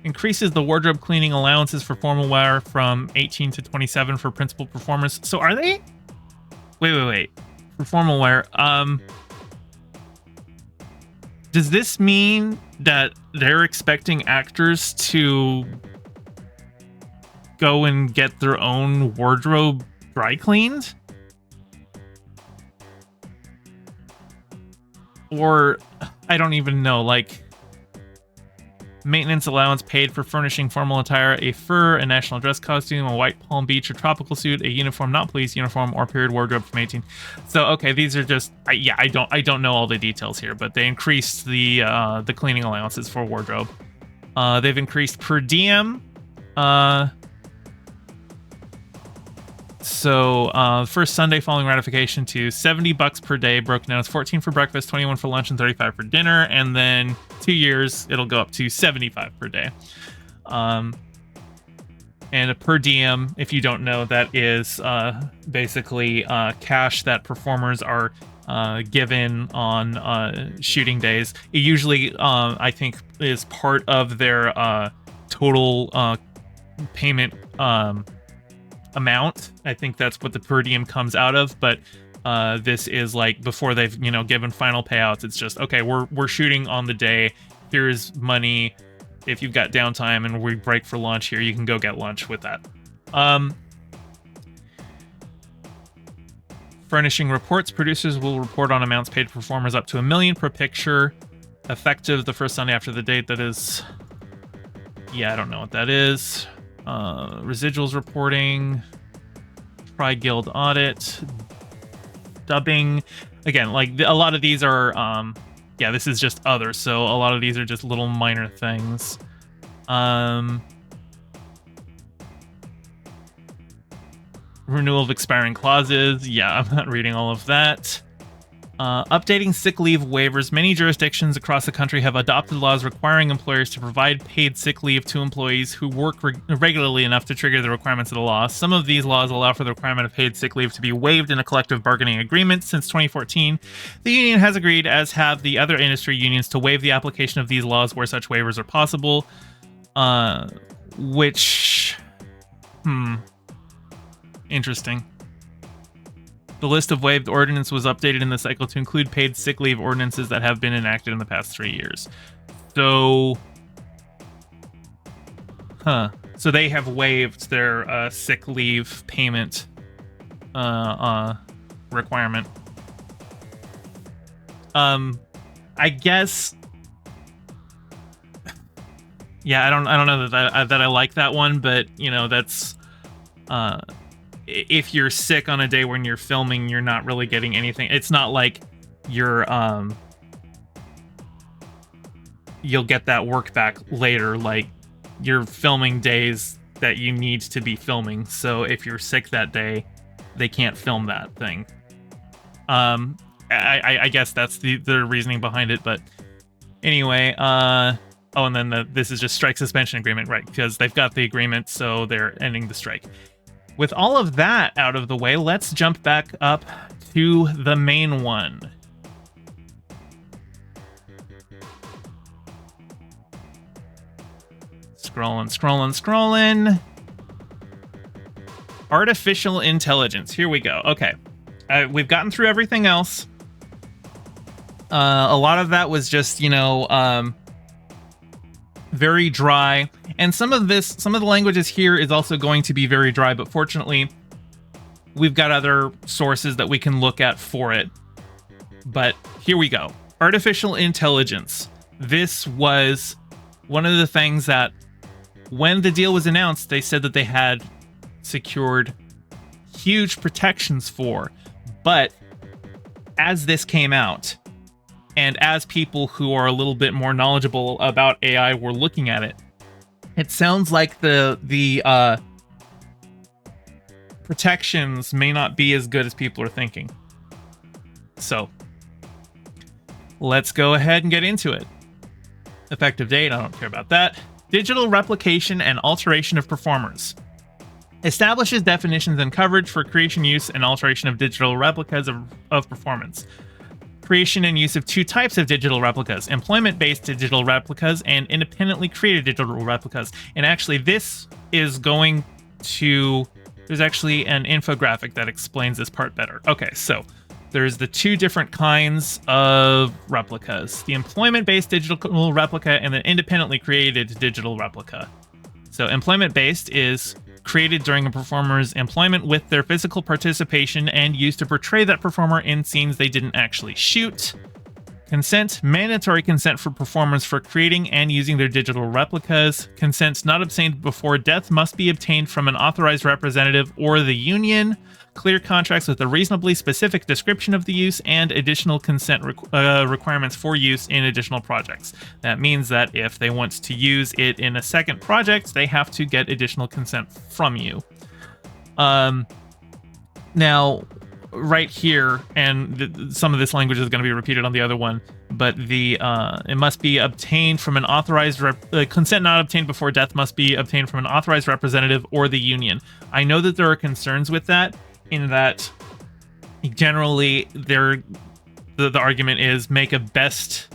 increases the wardrobe cleaning allowances for formal wear from 18 to 27 for principal performers. So are they? Wait. For formal wear, does this mean that they're expecting actors to go and get their own wardrobe dry cleaned? Or I don't even know, like maintenance allowance paid for furnishing formal attire, a fur, a national dress costume, a white Palm Beach or tropical suit, a uniform, not police uniform, or period wardrobe from 18. So okay, these are just I don't know all the details here, but they increased the cleaning allowances for wardrobe. They've increased per diem. So first Sunday following ratification to $70 per day, broken down as 14 for breakfast, 21 for lunch, and 35 for dinner. And then 2 years, it'll go up to 75 per day. And a per diem, if you don't know, that is basically cash that performers are given on shooting days. It usually, I think, is part of their total payment amount. I think that's what the per diem comes out of, but this is like before they've given final payouts. It's just, okay, we're shooting on the day, here's money. If you've got downtime and we break for lunch here, you can go get lunch with that. Furnishing reports. Producers will report on amounts paid to performers up to $1 million per picture, effective the first Sunday after the date. That is, I don't know what that is. Residuals reporting, Tri-Guild audit, dubbing. Again, like a lot of these are, this is just others. So a lot of these are just little minor things. Renewal of expiring clauses. Yeah, I'm not reading all of that. Updating sick leave waivers. Many jurisdictions across the country have adopted laws requiring employers to provide paid sick leave to employees who work regularly enough to trigger the requirements of the law. Some of these laws allow for the requirement of paid sick leave to be waived in a collective bargaining agreement. Since 2014, the union has agreed, as have the other industry unions, to waive the application of these laws where such waivers are possible. Interesting. The list of waived ordinance was updated in the cycle to include paid sick leave ordinances that have been enacted in the past 3 years. So, so they have waived their sick leave payment requirement. I guess. Yeah, I don't know that I like that one, but that's. If you're sick on a day when you're filming, you're not really getting anything. It's not like you're you'll get that work back later. Like, you're filming days that you need to be filming. So if you're sick that day, they can't film that thing. I guess that's the reasoning behind it. But anyway, oh, and then this is just strike suspension agreement, right? Because they've got the agreement, so they're ending the strike. With all of that out of the way, let's jump back up to the main one. Scrolling. Artificial intelligence. Here we go. Okay. We've gotten through everything else. A lot of that was just, very dry. And some of the languages here is also going to be very dry, but fortunately, we've got other sources that we can look at for it. But here we go. Artificial intelligence. This was one of the things that, when the deal was announced, they said that they had secured huge protections for. But as this came out, and as people who are a little bit more knowledgeable about AI were looking at it, it sounds like the protections may not be as good as people are thinking. So let's go ahead and get into it. Effective date, I don't care about that. Digital replication and alteration of performers. Establishes definitions and coverage for creation, use, and alteration of digital replicas of performance. Creation and use of two types of digital replicas: employment-based digital replicas and independently created digital replicas. And actually, this is going to... There's actually an infographic that explains this part better. Okay, so there's the two different kinds of replicas: the employment-based digital replica and the independently created digital replica. So employment-based is created during a performer's employment with their physical participation and used to portray that performer in scenes they didn't actually shoot. Consent, mandatory consent for performers for creating and using their digital replicas. Consent not obtained before death must be obtained from an authorized representative or the union. Clear contracts with a reasonably specific description of the use and additional consent requirements for use in additional projects. That means that if they want to use it in a second project, they have to get additional consent from you. Now, right here, and some of this language is going to be repeated on the other one, but it must be obtained from an authorized consent not obtained before death must be obtained from an authorized representative or the union. I know that there are concerns with that, in that generally the argument is make a best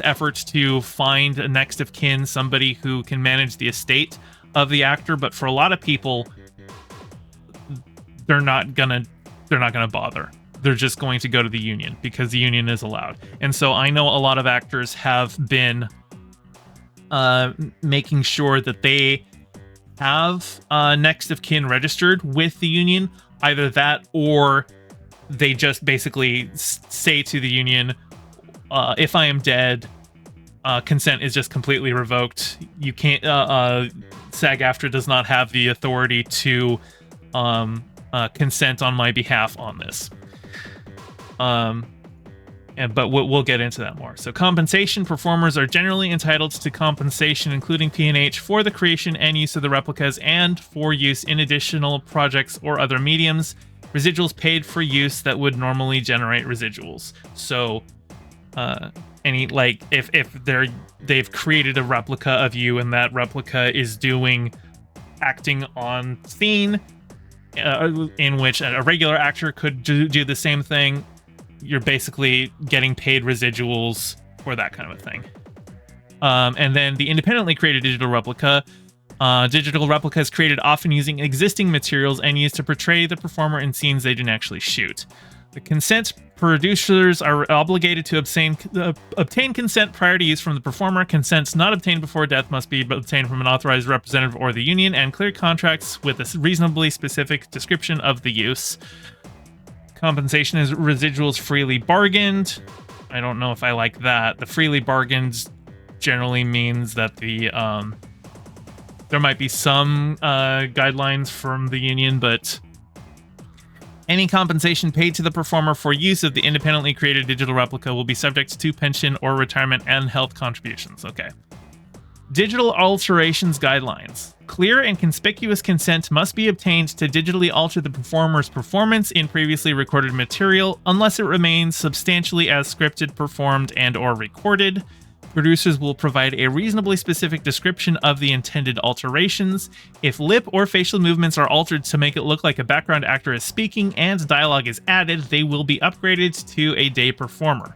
effort to find a next of kin, somebody who can manage the estate of the actor. But for a lot of people, they're not gonna bother. They're just going to go to the union because the union is allowed. And so I know a lot of actors have been making sure that they have next of kin registered with the union. Either that, or they just basically say to the union, if I am dead, consent is just completely revoked. You can't, SAG-AFTRA does not have the authority to consent on my behalf on this. But we'll get into that more. So compensation. Performers are generally entitled to compensation, including P&H, for the creation and use of the replicas and for use in additional projects or other mediums. Residuals paid for use that would normally generate residuals. So if they've created a replica of you and that replica is acting on scene, in which a regular actor could do the same thing, you're basically getting paid residuals for that kind of a thing. And then the independently created digital replica. Digital replicas created often using existing materials and used to portray the performer in scenes they didn't actually shoot. The consent. Producers are obligated to obtain consent prior to use from the performer. Consents not obtained before death must be obtained from an authorized representative or the union, and clear contracts with a reasonably specific description of the use. Compensation is residuals freely bargained. I don't know if I like that. The freely bargained generally means that there might be some guidelines from the union, but any compensation paid to the performer for use of the independently created digital replica will be subject to pension or retirement and health contributions. Okay. Digital alterations guidelines. Clear and conspicuous consent must be obtained to digitally alter the performer's performance in previously recorded material unless it remains substantially as scripted, performed, and/or recorded. Producers will provide a reasonably specific description of the intended alterations. If lip or facial movements are altered to make it look like a background actor is speaking and dialogue is added, they will be upgraded to a day performer.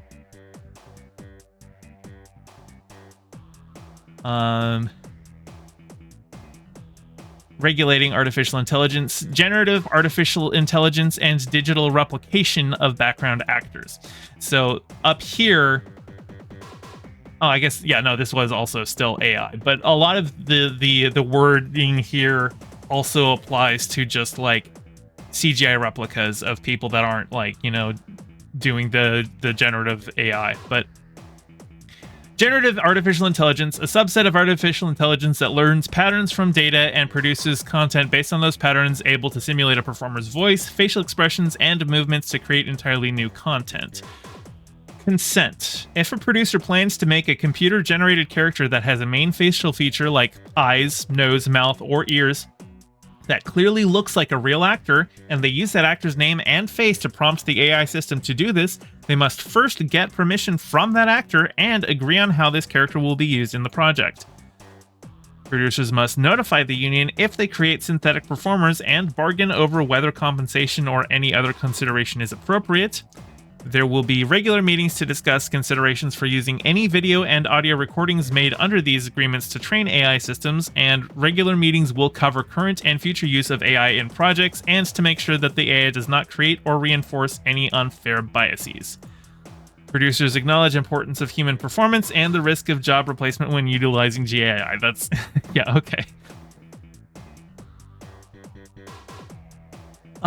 Regulating artificial intelligence, generative artificial intelligence, and digital replication of background actors. So up here, oh, I guess, yeah, no, this was also still AI, but a lot of the wording here also applies to just like CGI replicas of people that aren't like, you know, doing the generative AI. But generative artificial intelligence, a subset of artificial intelligence that learns patterns from data and produces content based on those patterns, able to simulate a performer's voice, facial expressions, and movements to create entirely new content. Consent. If a producer plans to make a computer-generated character that has a main facial feature like eyes, nose, mouth, or ears that clearly looks like a real actor, and they use that actor's name and face to prompt the AI system to do this, they must first get permission from that actor and agree on how this character will be used in the project. Producers must notify the union if they create synthetic performers and bargain over whether compensation or any other consideration is appropriate. There will be regular meetings to discuss considerations for using any video and audio recordings made under these agreements to train AI systems, and regular meetings will cover current and future use of AI in projects and to make sure that the AI does not create or reinforce any unfair biases. Producers acknowledge importance of human performance and the risk of job replacement when utilizing GAI. That's, yeah, okay.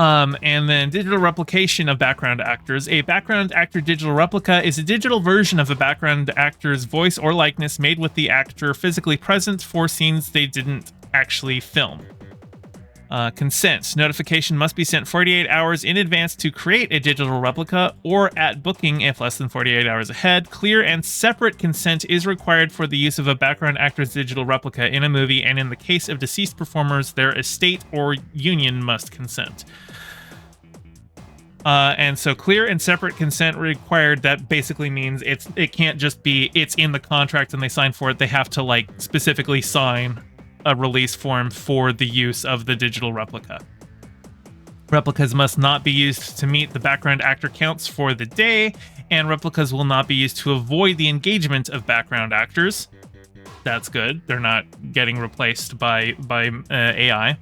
And then digital replication of background actors. A background actor digital replica is a digital version of a background actor's voice or likeness made with the actor physically present for scenes they didn't actually film. Consent. Notification must be sent 48 hours in advance to create a digital replica, or at booking if less than 48 hours ahead. Clear and separate consent is required for the use of a background actor's digital replica in a movie, and in the case of deceased performers, their estate or union must consent. And so clear and separate consent required, that basically means it can't just be it's in the contract and they sign for it. They have to like specifically sign a release form for the use of the digital replica. Replicas must not be used to meet the background actor counts for the day, and replicas will not be used to avoid the engagement of background actors. That's good. They're not getting replaced by AI.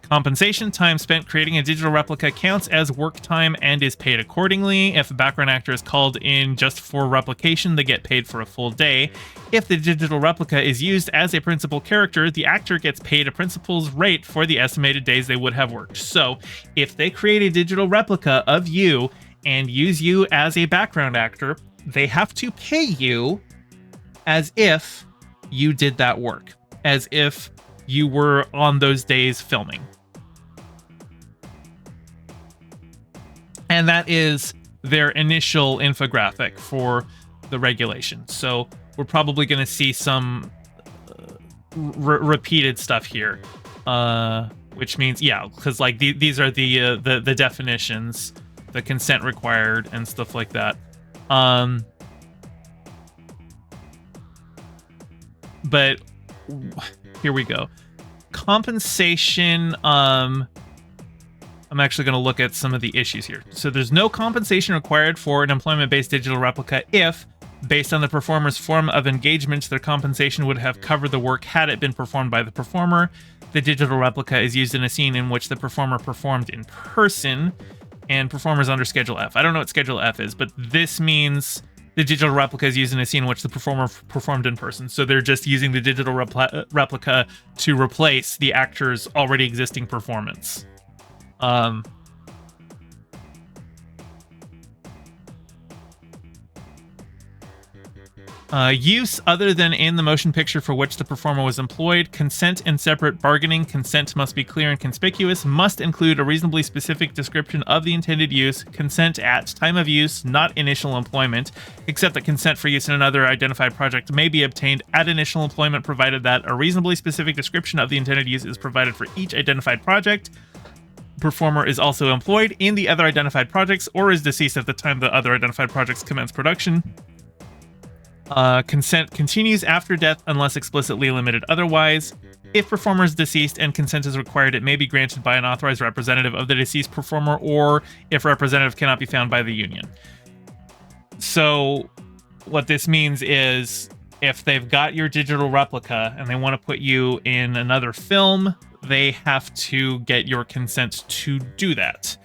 Compensation. Time spent creating a digital replica counts as work time and is paid accordingly. If a background actor is called in just for replication, they get paid for a full day. If the digital replica is used as a principal character, the actor gets paid a principal's rate for the estimated days they would have worked. So if they create a digital replica of you and use you as a background actor, they have to pay you as if you did that work, as if you were on those days filming. And that is their initial infographic for the regulation. So we're probably going to see some repeated stuff here, which means, yeah, because like these are the definitions, the consent required, and stuff like that. But here we go. Compensation. I'm actually going to look at some of the issues here. So there's no compensation required for an employment-based digital replica if, based on the performer's form of engagement, their compensation would have covered the work had it been performed by the performer. The digital replica is used in a scene in which the performer performed in person, and performers under Schedule F. I don't know what Schedule F is, but this means the digital replica is used in a scene in which the performer performed in person. So they're just using the digital replica to replace the actor's already existing performance. Use other than in the motion picture for which the performer was employed. Consent in separate bargaining. Consent must be clear and conspicuous. Must include a reasonably specific description of the intended use. Consent at time of use, not initial employment, except that consent for use in another identified project may be obtained at initial employment, provided that a reasonably specific description of the intended use is provided for each identified project. Performer is also employed in the other identified projects or is deceased at the time the other identified projects commence production. Consent continues after death unless explicitly limited otherwise. If performer is deceased and consent is required, it may be granted by an authorized representative of the deceased performer, or if representative cannot be found by the union. So what this means is if they've got your digital replica and they want to put you in another film, they have to get your consent to do that.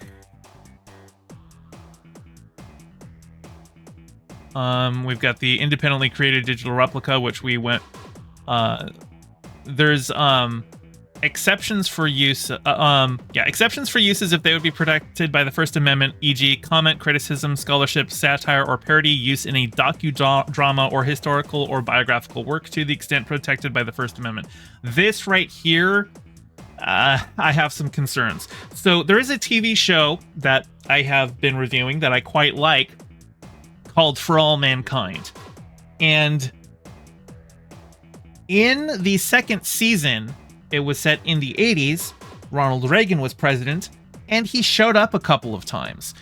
We've got the independently created digital replica, which we went. There's exceptions for use. Exceptions for uses if they would be protected by the First Amendment, e.g., comment, criticism, scholarship, satire, or parody use in a docudrama or historical or biographical work to the extent protected by the First Amendment. This right here, I have some concerns. So there is a TV show that I have been reviewing that I quite like, called For All Mankind. And in the second season, it was set in the 80s. Ronald Reagan was president, and he showed up a couple of times.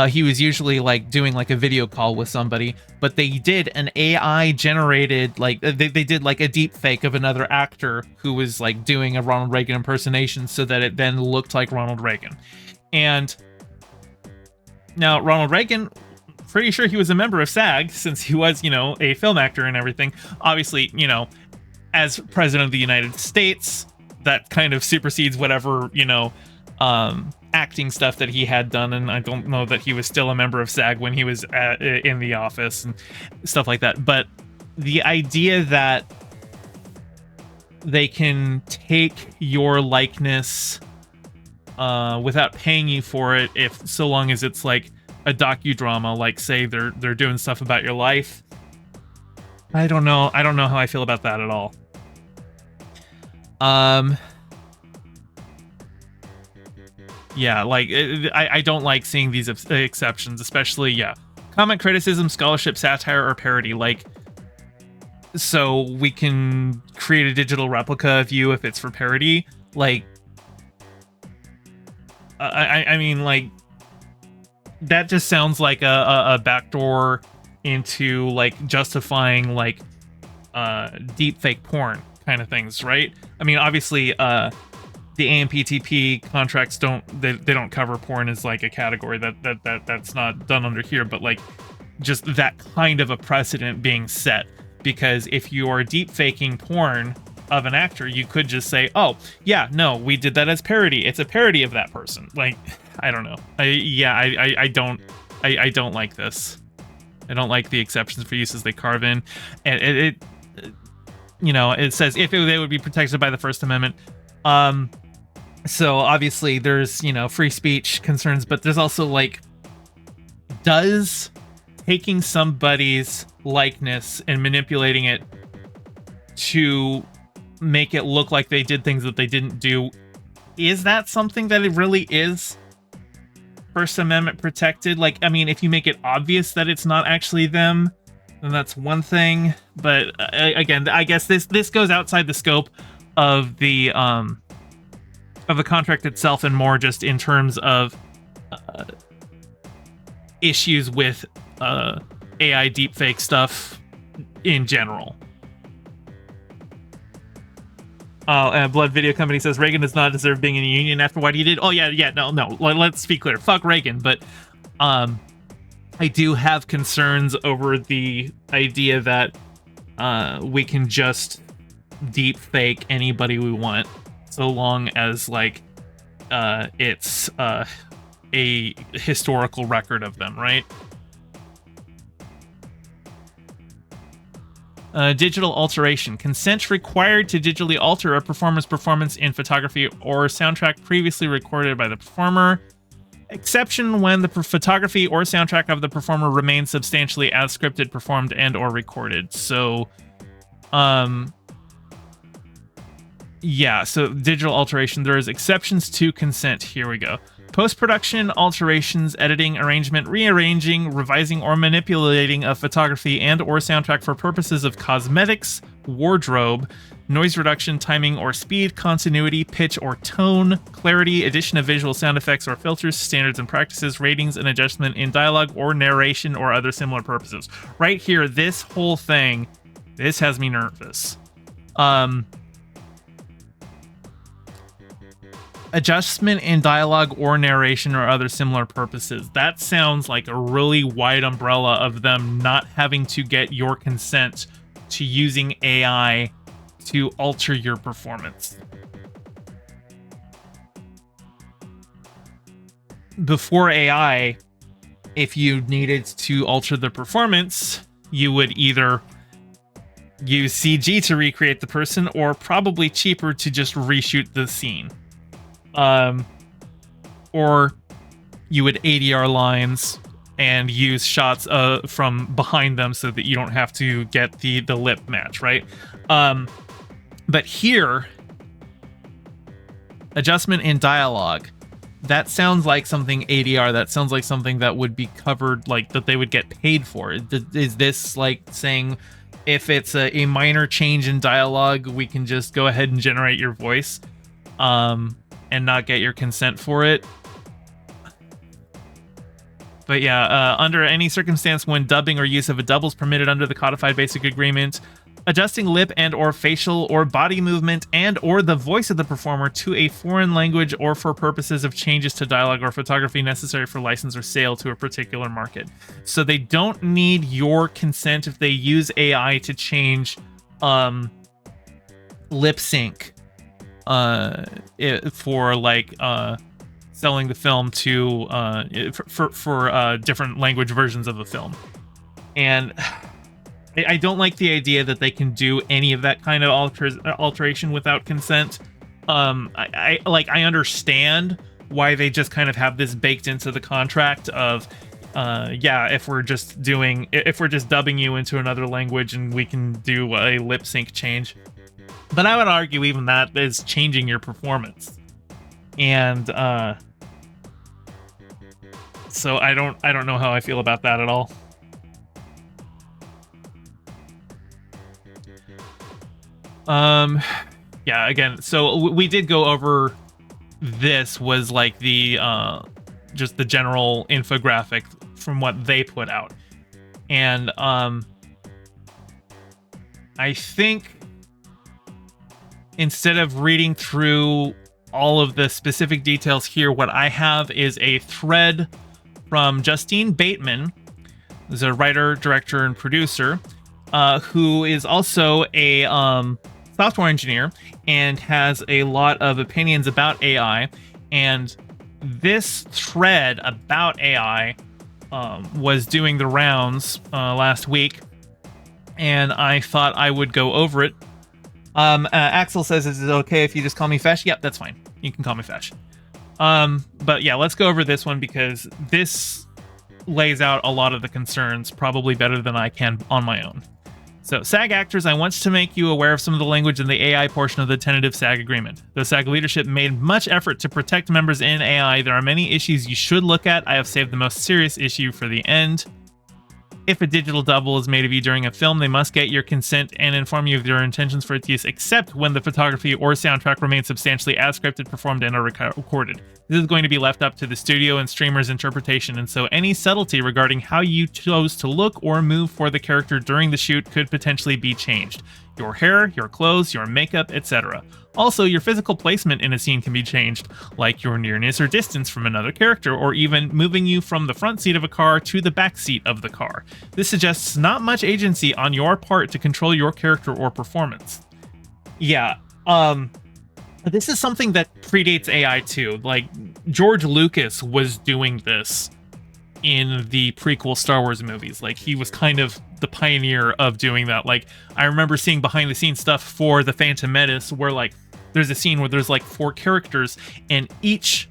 He was usually like doing like a video call with somebody, but they did an AI generated, like they did like a deep fake of another actor who was like doing a Ronald Reagan impersonation so that it then looked like Ronald Reagan. And now Ronald Reagan, pretty sure he was a member of SAG since he was, a film actor and everything. Obviously, as president of the United States, that kind of supersedes whatever, acting stuff that he had done. And I don't know that he was still a member of SAG when he was in the office and stuff like that. But the idea that they can take your likeness without paying you for it, if so long as it's like a docudrama, like say they're doing stuff about your life. I don't know how I feel about that at all. Yeah, like I don't like seeing these exceptions, especially comment, criticism, scholarship, satire, or parody. Like, so we can create a digital replica of you if it's for parody. Like, I mean, like, that just sounds like a backdoor into like justifying like deep fake porn kind of things, right? I mean, obviously the AMPTP contracts don't cover porn as like a category that's not done under here, but like just that kind of a precedent being set, because if you are deep faking porn of an actor, you could just say, oh yeah, no, we did that as parody, it's a parody of that person. Like, I don't know. I don't like this. I don't like the exceptions for uses they carve in. And it says if they would be protected by the First Amendment. So obviously there's, free speech concerns, but there's also like, does taking somebody's likeness and manipulating it to make it look like they did things that they didn't do, is that something that it really is First Amendment protected? Like, I mean, if you make it obvious that it's not actually them, then that's one thing. But again, I guess this goes outside the scope of the contract itself, and more just in terms of issues with AI deepfake stuff in general. Blood Video Company says Reagan does not deserve being in a union after what he did. Oh yeah, no. Let's be clear. Fuck Reagan. But I do have concerns over the idea that we can just deep fake anybody we want, so long as like it's a historical record of them, right? Digital alteration. Consent required to digitally alter a performer's performance in photography or soundtrack previously recorded by the performer. exception when the photography or soundtrack of the performer remains substantially as scripted, performed, and or recorded. So, yeah, so digital alteration, there is exceptions to consent. Here we go. Post-production alterations, editing, arrangement, rearranging, revising, or manipulating of photography and or soundtrack for purposes of cosmetics, wardrobe, noise reduction, timing or speed, continuity, pitch or tone, clarity, addition of visual sound effects or filters, standards and practices, ratings and adjustment in dialogue or narration or other similar purposes. Right here, this whole thing, this has me nervous. Adjustment in dialogue or narration or other similar purposes. That sounds like a really wide umbrella of them not having to get your consent to using AI to alter your performance. Before AI, if you needed to alter the performance, you would either use CG to recreate the person, or probably cheaper to just reshoot the scene. Or you would ADR lines and use shots from behind them so that you don't have to get the lip match, right? But here, adjustment in dialogue, that sounds like something ADR, that sounds like something that would be covered, like that they would get paid for. Is this like saying if it's a minor change in dialogue, we can just go ahead and generate your voice? And not get your consent for it. But yeah, under any circumstance when dubbing or use of a dub is permitted under the codified basic agreement, adjusting lip and or facial or body movement and or the voice of the performer to a foreign language or for purposes of changes to dialogue or photography necessary for license or sale to a particular market. So they don't need your consent if they use AI to change lip sync for like selling the film to for different language versions of the film. And I don't like the idea that they can do any of that kind of alteration without consent. I understand why they just kind of have this baked into the contract of yeah, if we're just dubbing you into another language and we can do a lip sync change. But I would argue even that is changing your performance. And so I don't know how I feel about that at all. Yeah, again, so we did go over, this was like the just the general infographic from what they put out. And I think instead of reading through all of the specific details here, what I have is a thread from Justine Bateman, who's a writer, director, and producer, who is also a software engineer and has a lot of opinions about AI. And this thread about AI was doing the rounds last week, and I thought I would go over it. Axel says, is it okay if you just call me Fesh? Yep, that's fine. You can call me Fesh. But yeah, let's go over this one because this lays out a lot of the concerns probably better than I can on my own. So, SAG actors, I want to make you aware of some of the language in the AI portion of the tentative SAG agreement. Though SAG leadership made much effort to protect members in AI, there are many issues you should look at. I have saved the most serious issue for the end. If a digital double is made of you during a film, they must get your consent and inform you of their intentions for its use, except when the photography or soundtrack remains substantially as scripted, performed, and or recorded. This is going to be left up to the studio and streamer's interpretation, and so any subtlety regarding how you chose to look or move for the character during the shoot could potentially be changed. Your hair, your clothes, your makeup, etc. Also, your physical placement in a scene can be changed, like your nearness or distance from another character, or even moving you from the front seat of a car to the back seat of the car. This suggests not much agency on your part to control your character or performance. Yeah, this is something that predates AI too. Like, George Lucas was doing this in the prequel Star Wars movies. Like, he was kind of the pioneer of doing that. Like, I remember seeing behind the scenes stuff for The Phantom Menace where, like, there's a scene where there's like 4 characters and each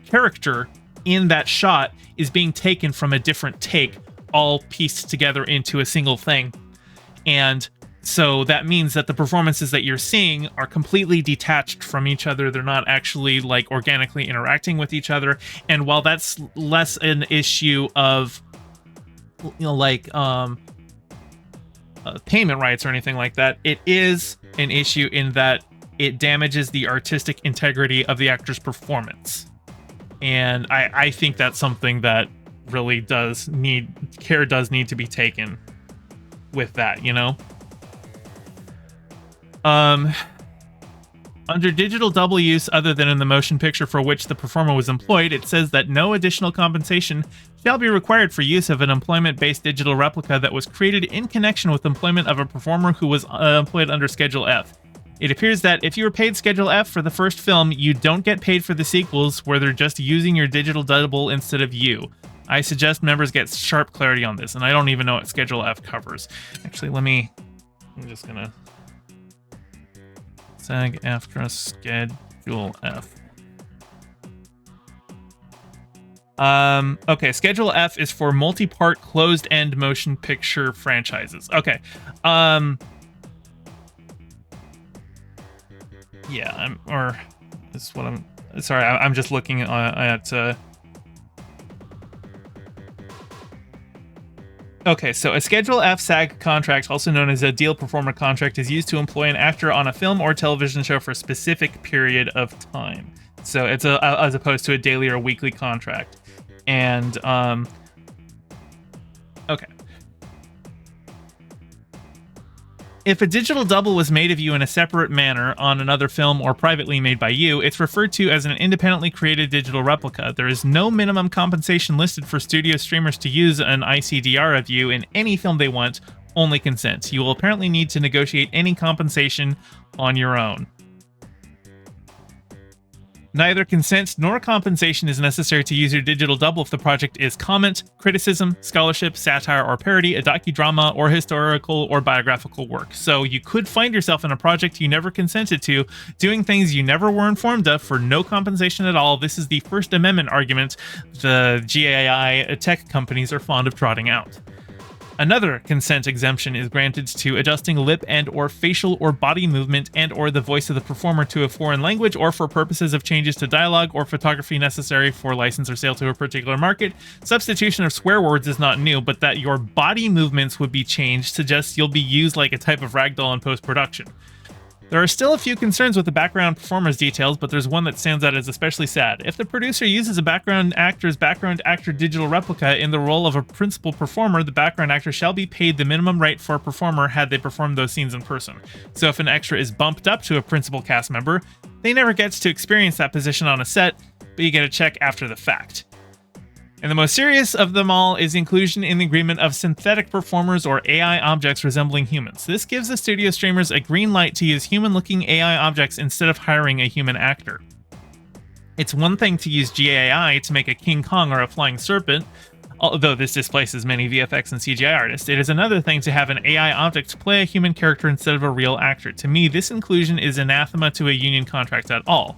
character in that shot is being taken from a different take, all pieced together into a single thing. And so that means that the performances that you're seeing are completely detached from each other. They're not actually like organically interacting with each other. And while that's less an issue of, payment rights or anything like that, it is an issue in that it damages the artistic integrity of the actor's performance. And I think that's something that really does need to be taken with that, Under digital double use other than in the motion picture for which the performer was employed, it says that no additional compensation shall be required for use of an employment-based digital replica that was created in connection with employment of a performer who was employed under Schedule F. It appears that if you were paid Schedule F for the first film, you don't get paid for the sequels where they're just using your digital double instead of you. I suggest members get sharp clarity on this, and I don't even know what Schedule F covers. Actually, I'm just gonna... SAG-AFTRA Schedule F. Okay, Schedule F is for multi-part closed-end motion picture franchises. Okay. Yeah, I'm just looking at Okay, so a Schedule F SAG contract, also known as a deal performer contract, is used to employ an actor on a film or television show for a specific period of time. So it's as opposed to a daily or weekly contract. And, okay. If a digital double was made of you in a separate manner on another film or privately made by you, it's referred to as an independently created digital replica. There is no minimum compensation listed for studio streamers to use an ICDR of you in any film they want, only consent. You will apparently need to negotiate any compensation on your own. Neither consent nor compensation is necessary to use your digital double if the project is comment, criticism, scholarship, satire, or parody, a docudrama, or historical or biographical work. So you could find yourself in a project you never consented to, doing things you never were informed of for no compensation at all. This is the First Amendment argument the GAI tech companies are fond of trotting out. Another consent exemption is granted to adjusting lip and or facial or body movement and or the voice of the performer to a foreign language or for purposes of changes to dialogue or photography necessary for license or sale to a particular market. Substitution of swear words is not new, but that your body movements would be changed suggests you'll be used like a type of ragdoll in post-production. There are still a few concerns with the background performer's details, but there's one that stands out as especially sad. If the producer uses a background actor digital replica in the role of a principal performer, the background actor shall be paid the minimum rate for a performer had they performed those scenes in person. So if an extra is bumped up to a principal cast member, they never gets to experience that position on a set, but you get a check after the fact. And the most serious of them all is inclusion in the agreement of synthetic performers or AI objects resembling humans. This gives the studio streamers a green light to use human-looking AI objects instead of hiring a human actor. It's one thing to use GAI to make a King Kong or a flying serpent, although this displaces many VFX and CGI artists. It is another thing to have an AI object play a human character instead of a real actor. To me, this inclusion is anathema to a union contract at all.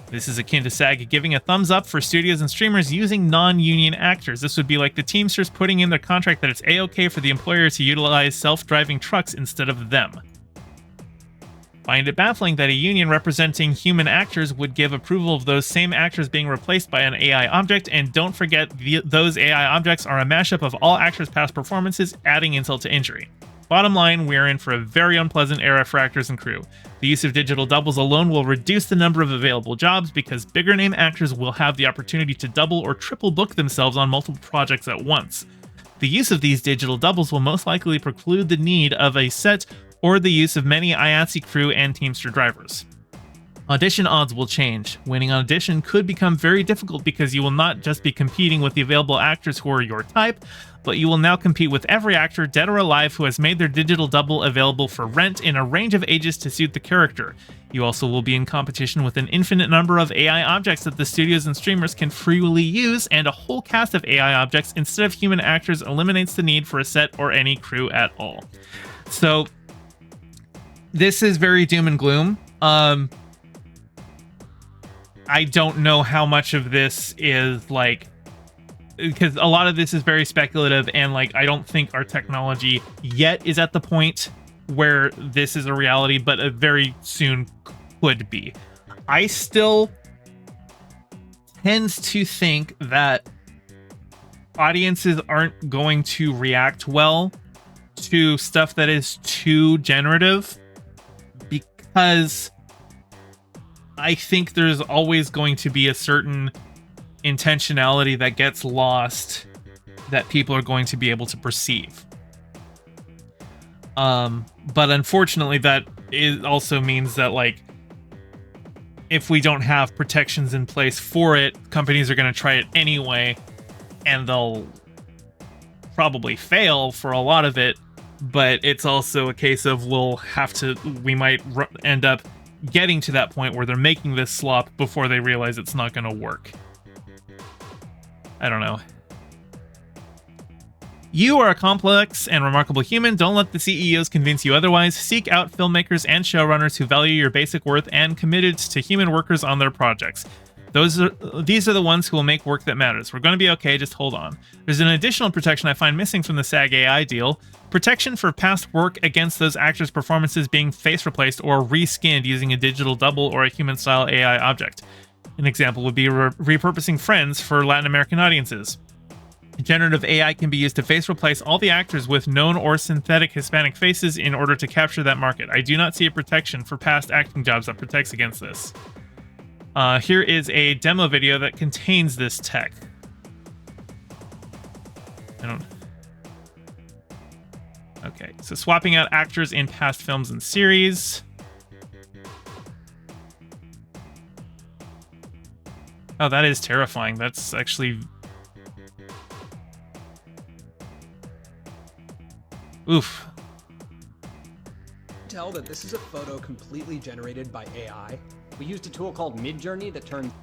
This is akin to SAG giving a thumbs up for studios and streamers using non-union actors. This would be like the Teamsters putting in their contract that it's A-okay for the employer to utilize self-driving trucks instead of them. Find it baffling that a union representing human actors would give approval of those same actors being replaced by an AI object, and don't forget those AI objects are a mashup of all actors' past performances, adding insult to injury. Bottom line, we're in for a very unpleasant era for actors and crew. The use of digital doubles alone will reduce the number of available jobs because bigger name actors will have the opportunity to double or triple book themselves on multiple projects at once. The use of these digital doubles will most likely preclude the need of a set or the use of many IATSE crew and Teamster drivers. Audition odds will change. Winning an audition could become very difficult because you will not just be competing with the available actors who are your type, but you will now compete with every actor, dead or alive, who has made their digital double available for rent in a range of ages to suit the character. You also will be in competition with an infinite number of AI objects that the studios and streamers can freely use, and a whole cast of AI objects instead of human actors eliminates the need for a set or any crew at all. So, this is very doom and gloom. I don't know how much of this is like, because a lot of this is very speculative, and like I don't think our technology yet is at the point where this is a reality, but it very soon could be. I still tends to think that audiences aren't going to react well to stuff that is too generative, because I think there's always going to be a certain intentionality that gets lost that people are going to be able to perceive. But unfortunately, that also means that, like, if we don't have protections in place for it, companies are going to try it anyway, and they'll probably fail for a lot of it. But it's also a case of we might end up getting to that point where they're making this slop before they realize it's not going to work. I don't know. You are a complex and remarkable human. Don't let the CEOs convince you otherwise. Seek out filmmakers and showrunners who value your basic worth and committed to human workers on their projects. These are the ones who will make work that matters. We're going to be okay, just hold on. There's an additional protection I find missing from the SAG AI deal. Protection for past work against those actors' performances being face replaced or reskinned using a digital double or a human-style AI object. An example would be repurposing Friends for Latin American audiences. Generative AI can be used to face replace all the actors with known or synthetic Hispanic faces in order to capture that market. I do not see a protection for past acting jobs that protects against this. Here is a demo video that contains this tech. Okay, so swapping out actors in past films and series. Oh, that is terrifying. That's actually... Oof. Tell that this is a photo completely generated by AI. We used a tool called Midjourney that turns...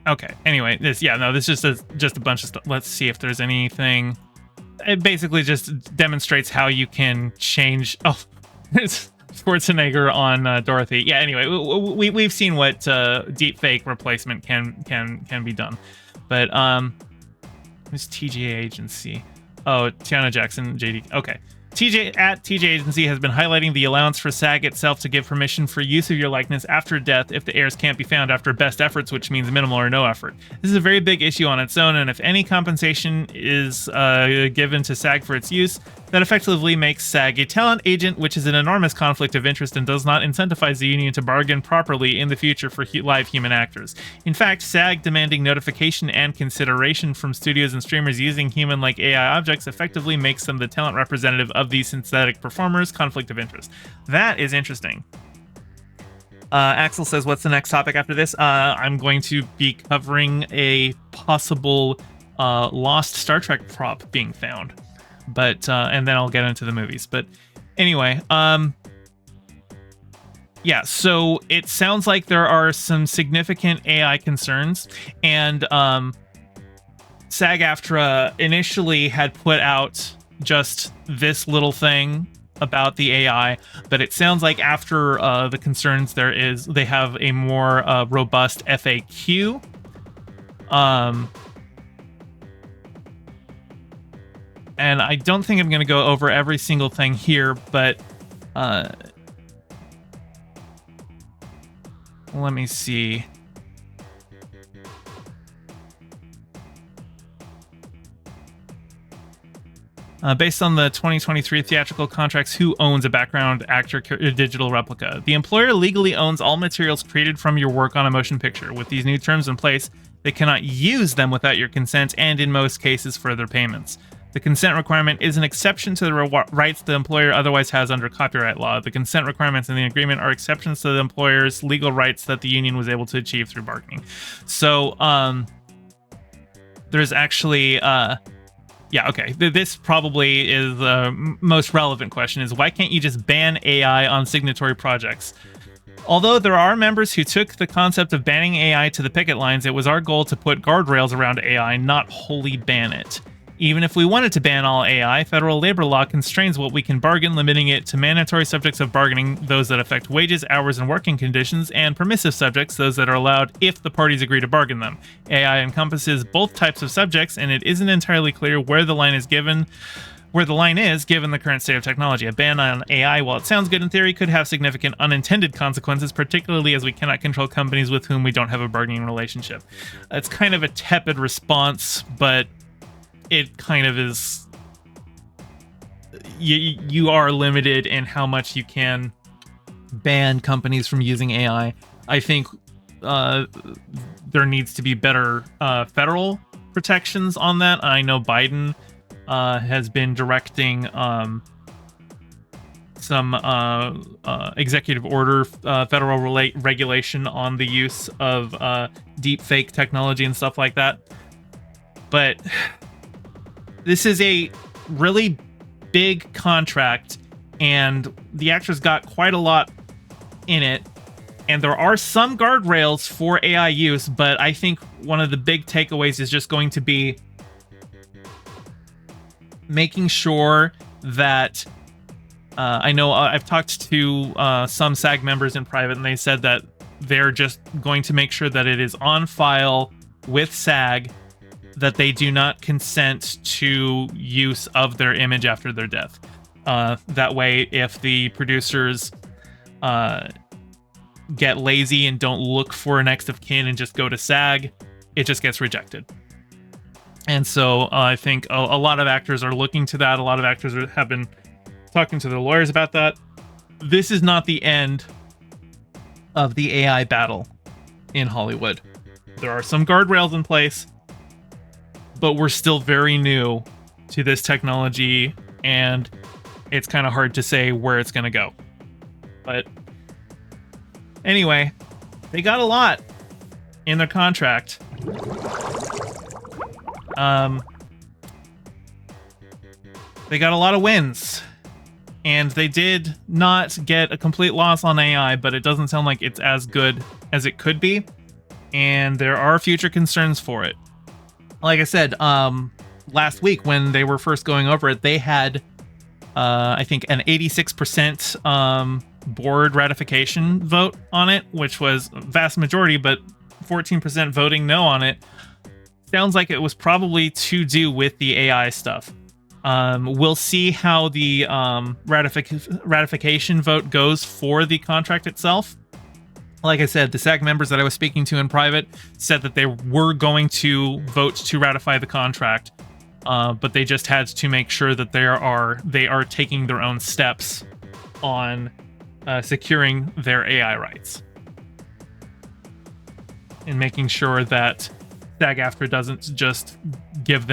Okay, anyway, this is just a bunch of stuff. Let's see if there's anything. It basically just demonstrates how you can change... Oh, it's Schwarzenegger on Dorothy. Yeah, anyway, we've seen what deepfake replacement can be done. But, who's TGA Agency? Oh, Tiana Jackson, JD. Okay. TJ Agency has been highlighting the allowance for SAG itself to give permission for use of your likeness after death if the heirs can't be found after best efforts, which means minimal or no effort. This is a very big issue on its own, and if any compensation is given to SAG for its use, that effectively makes SAG a talent agent, which is an enormous conflict of interest and does not incentivize the union to bargain properly in the future for live human actors. In fact, SAG demanding notification and consideration from studios and streamers using human-like AI objects effectively makes them the talent representative of these synthetic performers. Conflict of interest. That is interesting. Axel says, what's the next topic after this? I'm going to be covering a possible lost Star Trek prop being found. But and then I'll get into the movies. But anyway, yeah, so it sounds like there are some significant AI concerns, and SAG-AFTRA initially had put out just this little thing about the AI, but it sounds like after the concerns they have a more robust FAQ. And I don't think I'm going to go over every single thing here, but let me see. Based on the 2023 theatrical contracts, who owns a background actor digital replica? The employer legally owns all materials created from your work on a motion picture. With these new terms in place, they cannot use them without your consent and, in most cases, further payments. The consent requirement is an exception to the rights the employer otherwise has under copyright law. The consent requirements in the agreement are exceptions to the employer's legal rights that the union was able to achieve through bargaining. So, there's actually, yeah, okay. This probably is the most relevant question, is why can't you just ban AI on signatory projects? Although there are members who took the concept of banning AI to the picket lines, it was our goal to put guardrails around AI, not wholly ban it. Even if we wanted to ban all AI, federal labor law constrains what we can bargain, limiting it to mandatory subjects of bargaining, those that affect wages, hours, and working conditions, and permissive subjects, those that are allowed if the parties agree to bargain them. AI encompasses both types of subjects, and it isn't entirely clear where the line is given the current state of technology. A ban on AI, while it sounds good in theory, could have significant unintended consequences, particularly as we cannot control companies with whom we don't have a bargaining relationship. It's kind of a tepid response, but it kind of is. You are limited in how much you can ban companies from using AI. I think there needs to be better federal protections on that. I know Biden has been directing some executive order federal regulation on the use of deep fake technology and stuff like that. But this is a really big contract, and the actors got quite a lot in it. And there are some guardrails for AI use, but I think one of the big takeaways is just going to be making sure that I know I've talked to some SAG members in private, and they said that they're just going to make sure that it is on file with SAG that they do not consent to use of their image after their death. That way, if the producers get lazy and don't look for a next of kin and just go to SAG, it just gets rejected. And so I think a lot of actors are looking to that. A lot of actors have been talking to their lawyers about that. This is not the end of the AI battle in Hollywood. There are some guardrails in place, but we're still very new to this technology, and it's kind of hard to say where it's going to go. But anyway, they got a lot in their contract. They got a lot of wins, and they did not get a complete loss on AI, but it doesn't sound like it's as good as it could be, and there are future concerns for it. Like I said, last week when they were first going over it, they had, I think, an 86% board ratification vote on it, which was a vast majority, but 14% voting no on it. Sounds like it was probably to do with the AI stuff. We'll see how the ratification vote goes for the contract itself. Like I said, the SAG members that I was speaking to in private said that they were going to vote to ratify the contract, but they just had to make sure that they are taking their own steps on securing their AI rights and making sure that SAG-AFTRA doesn't just give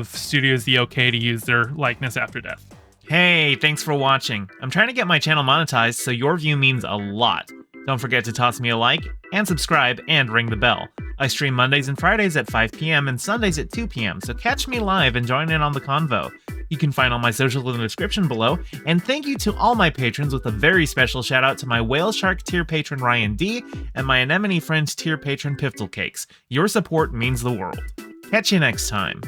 studios the okay to use their likeness after death. Hey, thanks for watching. I'm trying to get my channel monetized, so your view means a lot. Don't forget to toss me a like, and subscribe, and ring the bell. I stream Mondays and Fridays at 5 p.m. and Sundays at 2 p.m., so catch me live and join in on the convo. You can find all my socials in the description below, and thank you to all my patrons with a very special shout out to my Whale Shark tier patron Ryan D and my Anemone Friends tier patron Piftle Cakes. Your support means the world. Catch you next time.